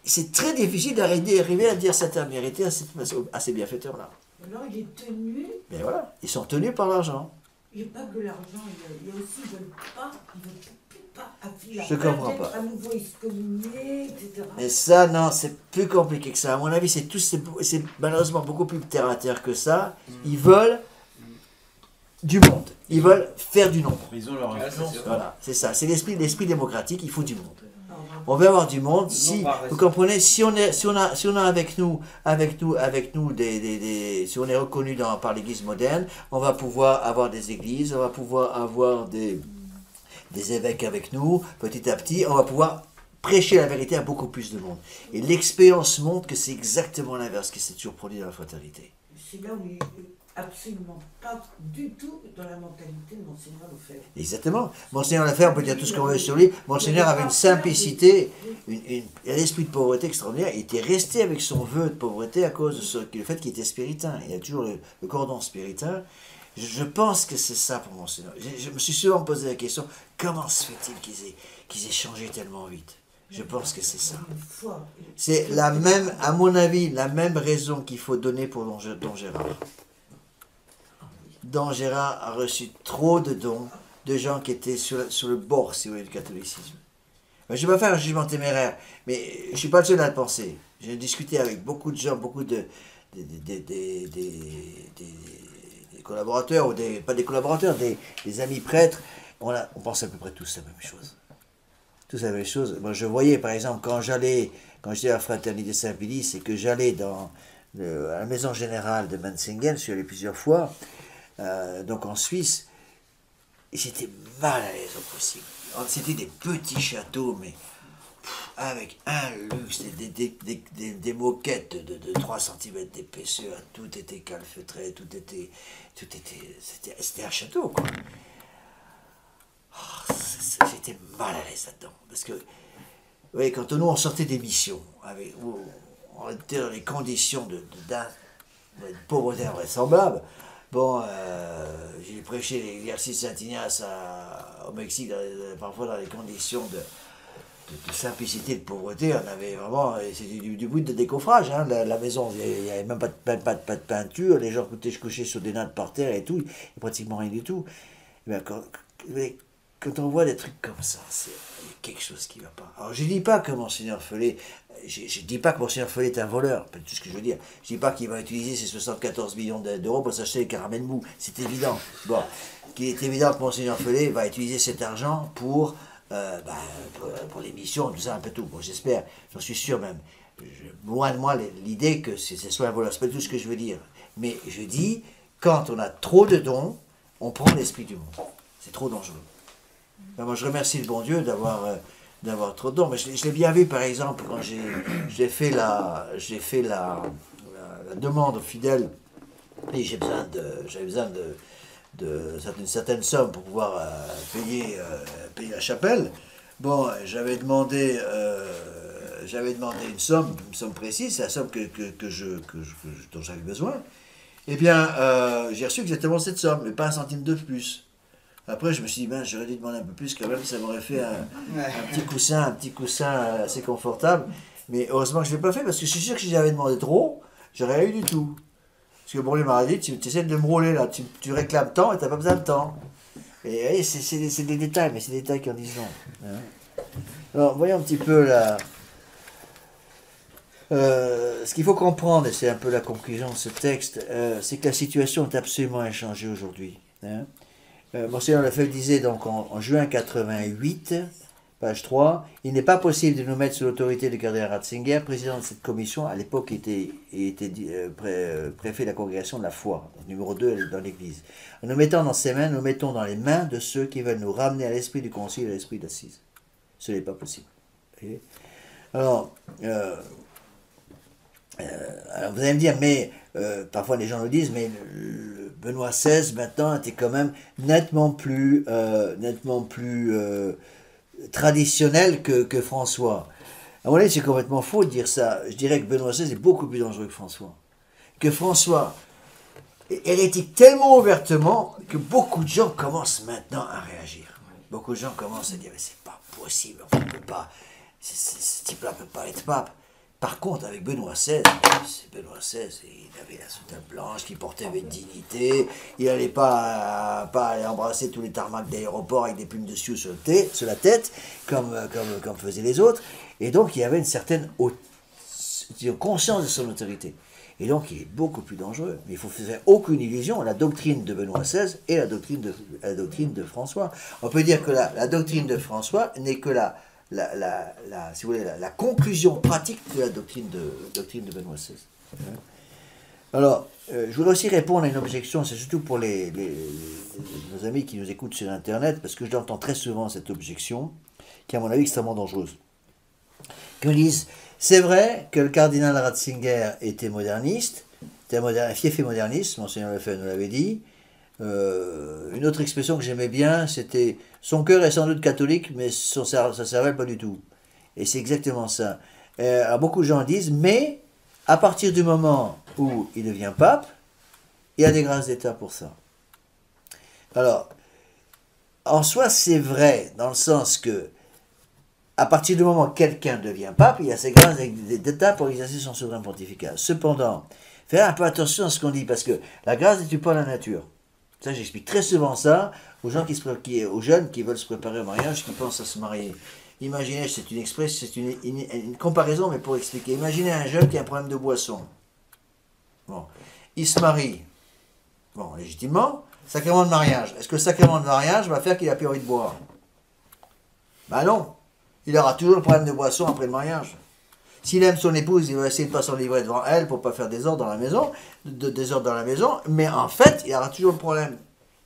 c'est très difficile d'arriver à dire c'est un mérité à ces bienfaiteurs-là. Alors il est tenu. Mais voilà, ils sont tenus par l'argent. Il n'y a pas que l'argent, il y a aussi, ils ne veulent plus pas affiler. Je ne comprends pas. À nouveau excommunier, etc. Mais ça, non, c'est plus compliqué que ça. À mon avis, c'est malheureusement beaucoup plus terre à terre que ça. Ils veulent du monde. Ils veulent faire du nombre. Ils ont leur influence. Voilà, c'est ça. C'est l'esprit démocratique, il faut du monde. On veut avoir du monde. Si, Non, pas vous comprenez, si on a avec nous, si on est reconnu par l'Église moderne, on va pouvoir avoir des églises, on va pouvoir avoir des évêques avec nous, petit à petit, on va pouvoir prêcher la vérité à beaucoup plus de monde. Et l'expérience montre que c'est exactement l'inverse qui s'est toujours produit dans la fraternité. C'est là où il n'est absolument pas du tout dans la mentalité de Monseigneur Lefebvre. Exactement. Monseigneur Lefebvre, on peut dire tout ce qu'on veut sur lui. Monseigneur avait une simplicité, un esprit de pauvreté extraordinaire. Il était resté avec son vœu de pauvreté à cause de le fait qu'il était spiritain. Il a toujours le cordon spiritain. Je pense que c'est ça pour Monseigneur. Je me suis souvent posé la question, comment se fait-il qu'ils aient changé tellement vite? Je pense que c'est ça. C'est la même, à mon avis, la même raison qu'il faut donner pour Don Gérard. Don Gérard a reçu trop de dons de gens qui étaient sur le bord, si vous voulez, du catholicisme. Je ne vais pas faire un jugement téméraire, mais je ne suis pas le seul à le penser. J'ai discuté avec beaucoup de gens, beaucoup des collaborateurs, ou pas des collaborateurs, des amis prêtres. On pense à peu près tous la même chose. Tous la même chose. Moi, je voyais, par exemple, quand j'étais à la Fraternité Saint-Pédis et que j'allais à la maison générale de Mansingen, je suis allé plusieurs fois, donc en Suisse, j'étais mal à l'aise au possible. C'était des petits châteaux, mais avec un luxe, des moquettes de 3 cm d'épaisseur, tout était calfeutré, c'était un château, quoi. Oh, j'étais mal à l'aise là-dedans, parce que, vous voyez, quand nous on sortait des missions, on était dans les conditions de pauvreté invraisemblable. Bon, j'ai prêché l'exercice Saint-Ignace au Mexique, parfois dans les conditions de simplicité, de pauvreté. On avait vraiment, c'était du bout de décoffrage, hein, la maison, il n'y avait même pas de peinture, les gens couchaient sur des nattes par terre et tout, et pratiquement rien du tout. Mais quand on voit des trucs comme ça, il y a quelque chose qui ne va pas. Alors je ne dis pas que Monseigneur Follet, je dis pas que Monseigneur Follet est un voleur, c'est tout ce que je veux dire. Je ne dis pas qu'il va utiliser ses 74 millions d'euros pour s'acheter des caramels mous, c'est évident. Bon, qu'il est évident que Monseigneur Follet va utiliser cet argent pour les missions, tout ça, un peu tout. Bon, j'espère, j'en suis sûr même. Loin de moi l'idée que ce soit un voleur, c'est pas tout ce que je veux dire. Mais je dis, quand on a trop de dons, on prend l'esprit du monde. C'est trop dangereux. Ben, moi, je remercie le bon Dieu d'avoir trop de dons. Mais je l'ai bien vu, par exemple, quand j'ai fait la demande aux fidèles, et j'avais besoin d'une certaine somme pour pouvoir payer la chapelle. Bon, j'avais demandé une somme précise, c'est la somme dont j'avais besoin. Eh bien, j'ai reçu exactement cette somme, mais pas un centime de plus. Après, je me suis dit, ben, j'aurais dû demander un peu plus quand même, ça m'aurait fait un petit coussin assez confortable. Mais heureusement que je ne l'ai pas fait, parce que je suis sûr que si j'avais demandé trop, j'aurais rien eu du tout. Parce que bon, il m'a dit, tu essaies de me rouler là, tu réclames tant et tu n'as pas besoin de temps. Et c'est des détails, mais c'est des détails qui en disent non. Hein. Alors, voyons un petit peu là. Ce qu'il faut comprendre, et c'est un peu la conclusion de ce texte, c'est que la situation est absolument inchangée aujourd'hui. Hein. Monseigneur Lefebvre disait donc en juin 88, page 3, « Il n'est pas possible de nous mettre sous l'autorité du cardinal Ratzinger, président de cette commission, à l'époque était préfet de la congrégation de la foi, numéro 2 dans l'Église. En nous mettant dans ses mains, nous mettons dans les mains de ceux qui veulent nous ramener à l'esprit du concile et à l'esprit d'assise. Ce n'est pas possible. » Alors, vous allez me dire, mais parfois les gens le disent, mais Benoît XVI maintenant était quand même nettement plus traditionnel que François. À mon avis, c'est complètement faux de dire ça. Je dirais que Benoît XVI est beaucoup plus dangereux que François. Que François hérétique tellement ouvertement que beaucoup de gens commencent maintenant à réagir. Beaucoup de gens commencent à dire, mais c'est pas possible, on peut pas, ce type-là ne peut pas être pape. Par contre, avec Benoît XVI, il avait la soutane blanche, qui portait avec dignité, il n'allait pas aller embrasser tous les tarmacs d'aéroport avec des plumes de sioux sur la tête, comme faisaient les autres, et donc il y avait une certaine conscience de son autorité. Et donc il est beaucoup plus dangereux. Mais il ne faut faire aucune illusion, la doctrine de Benoît XVI et la doctrine de François. On peut dire que la doctrine de François n'est que si vous voulez, la conclusion pratique de la doctrine de Benoît XVI. Alors, je voudrais aussi répondre à une objection, c'est surtout pour nos amis qui nous écoutent sur Internet, parce que je l'entends très souvent, cette objection, qui est à mon avis extrêmement dangereuse. Qui me disent, c'est vrai que le cardinal Ratzinger était moderniste, c'était un fief et moderniste, Monseigneur Lefebvre nous l'avait dit. Une autre expression que j'aimais bien, c'était « son cœur est sans doute catholique, mais sa cervelle pas du tout ». Et c'est exactement ça. Alors beaucoup de gens disent « mais à partir du moment où il devient pape, il y a des grâces d'État pour ça ». Alors, en soi, c'est vrai, dans le sens que à partir du moment où quelqu'un devient pape, il y a ces grâces d'État pour exercer son souverain pontifical. Cependant, faire un peu attention à ce qu'on dit, parce que la grâce n'est pas la nature. Ça, j'explique très souvent ça aux gens aux jeunes qui veulent se préparer au mariage, qui pensent à se marier. Imaginez, c'est une comparaison, mais pour expliquer. Imaginez un jeune qui a un problème de boisson. Bon, il se marie. Bon, légitimement, sacrement de mariage. Est-ce que le sacrement de mariage va faire qu'il a plus envie de boire? Ben non. Il aura toujours le problème de boisson après le mariage. S'il aime son épouse, il va essayer de ne pas s'enivrer devant elle pour ne pas faire désordre dans la maison, mais en fait, il y aura toujours le problème.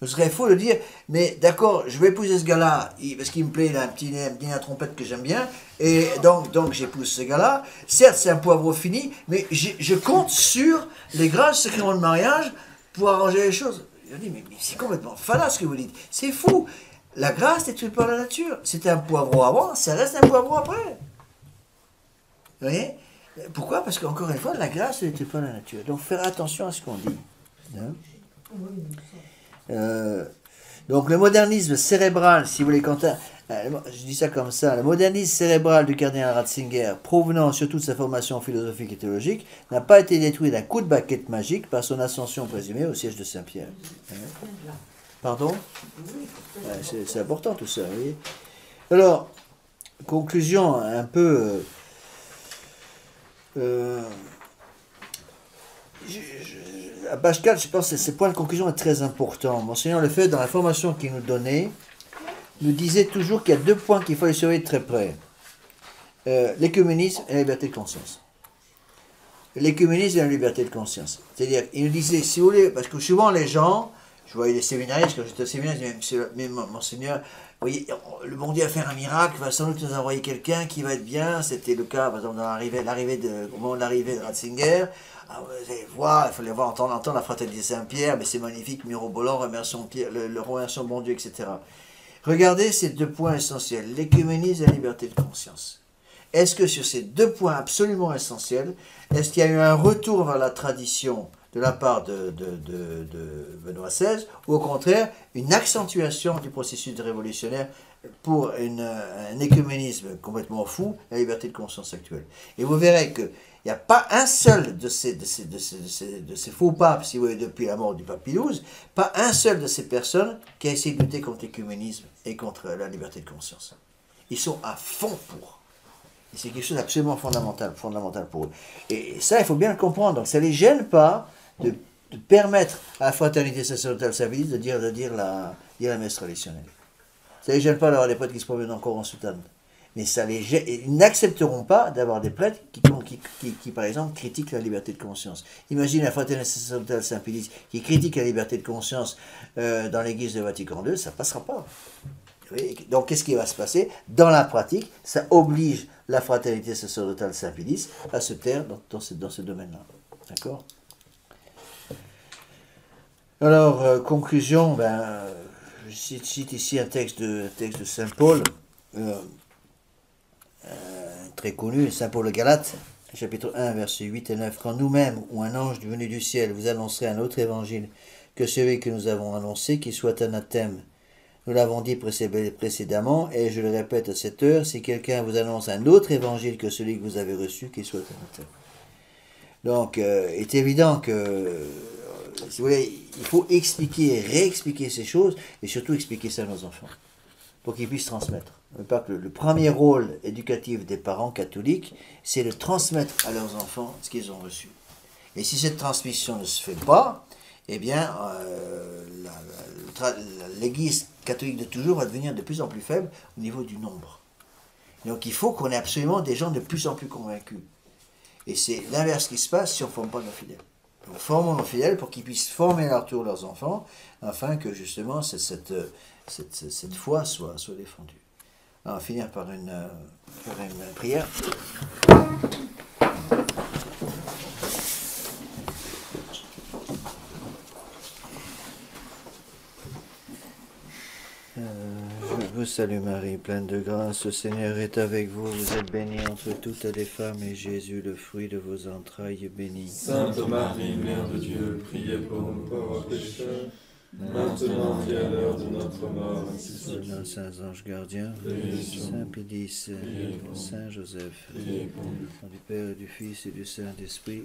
Ce serait faux de dire, mais d'accord, je vais épouser ce gars-là, parce qu'il me plaît, il a un petit nez à trompette que j'aime bien, et donc j'épouse ce gars-là. Certes, c'est un poivreau fini, mais je compte sur les grâces du sacrement de mariage pour arranger les choses. Je dis, mais c'est complètement fallace ce que vous dites. C'est fou. La grâce n'est pas la nature. C'était un poivreau avant, ça reste un poivreau après. Vous voyez? Pourquoi? Parce qu'encore une fois, la grâce n'était pas la nature. Donc, faire attention à ce qu'on dit. Hein? Donc, le modernisme cérébral, si vous voulez, je dis ça comme ça, le modernisme cérébral du cardinal Ratzinger, provenant surtout de sa formation philosophique et théologique, n'a pas été détruit d'un coup de baguette magique par son ascension présumée au siège de Saint-Pierre. Hein? Pardon? C'est important tout ça, vous voyez. Alors, conclusion un peu... à page 4, je pense que ce point de conclusion est très important. Monseigneur Lefebvre, dans la formation qu'il nous donnait, nous disait toujours qu'il y a 2 points qu'il fallait surveiller de très près. L'écuménisme et la liberté de conscience. L'écuménisme et la liberté de conscience. C'est-à-dire, il nous disait, si vous voulez, parce que souvent les gens... Je voyais les séminaristes, quand j'étais au séminaire, je disais, mais Monseigneur, vous voyez, le bon Dieu va faire un miracle, va sans doute nous envoyer quelqu'un qui va être bien. C'était le cas, par exemple, dans au moment de l'arrivée de Ratzinger. Ah, vous allez voir, il fallait voir, entendre la fraternité Saint-Pierre, mais c'est magnifique, mirobolant, remercions bon Dieu, etc. Regardez ces 2 points essentiels, l'écuménisme et la liberté de conscience. Est-ce que sur ces 2 points absolument essentiels, est-ce qu'il y a eu un retour vers la tradition de la part de Benoît XVI, ou au contraire, une accentuation du processus révolutionnaire pour un écuménisme complètement fou, la liberté de conscience actuelle. Et vous verrez qu'il n'y a pas un seul de ces faux papes, si vous voulez, depuis la mort du pape Pie XII, pas un seul de ces personnes qui a essayé de lutter contre l'écuménisme et contre la liberté de conscience. Ils sont à fond pour. Et c'est quelque chose d'absolument fondamental pour eux. Et ça, il faut bien le comprendre. Donc ça ne les gêne pas de permettre à la fraternité sacerdotale Saint-Pédis de dire la messe traditionnelle. Ça ne les gêne pas d'avoir des prêtres qui se promènent encore en soutane. Mais ça les gêne, ils n'accepteront pas d'avoir des prêtres qui, par exemple, critiquent la liberté de conscience. Imaginez la fraternité sacerdotale Saint-Pédis qui critique la liberté de conscience dans l'église de Vatican II, ça ne passera pas. Donc, qu'est-ce qui va se passer? Dans la pratique, ça oblige la fraternité sacerdotale Saint-Pédis à se taire dans ce domaine-là. D'accord? Alors, conclusion, je cite ici un texte de Saint Paul, très connu, Saint Paul Galate, chapitre 1, versets 8 et 9. Quand nous-mêmes, ou un ange venu du ciel, vous annoncerait un autre évangile que celui que nous avons annoncé, qui soit anathème. Nous l'avons dit précédemment, et je le répète à cette heure, si quelqu'un vous annonce un autre évangile que celui que vous avez reçu, qu'il soit anathème. Donc, il est évident que, si vous voulez, il faut expliquer et réexpliquer ces choses, et surtout expliquer ça à nos enfants, pour qu'ils puissent transmettre. Le premier rôle éducatif des parents catholiques, c'est de transmettre à leurs enfants ce qu'ils ont reçu. Et si cette transmission ne se fait pas, eh bien, l'Église catholique de toujours va devenir de plus en plus faible au niveau du nombre. Donc il faut qu'on ait absolument des gens de plus en plus convaincus. Et c'est l'inverse qui se passe si on ne forme pas nos fidèles. Nous formons nos fidèles pour qu'ils puissent former à leur tour leurs enfants, afin que justement cette foi soit défendue. Alors, on va finir par une prière. Je vous salue Marie, pleine de grâce, le Seigneur est avec vous. Vous êtes bénie entre toutes les femmes, et Jésus, le fruit de vos entrailles, est béni. Sainte Marie, Mère de Dieu, priez pour nous pauvres pécheurs, maintenant et à l'heure de notre mort, ainsi soit. Nos saints anges gardiens, Saint Pédis, Saint Joseph, au nom du Père, et du Fils et du Saint-Esprit.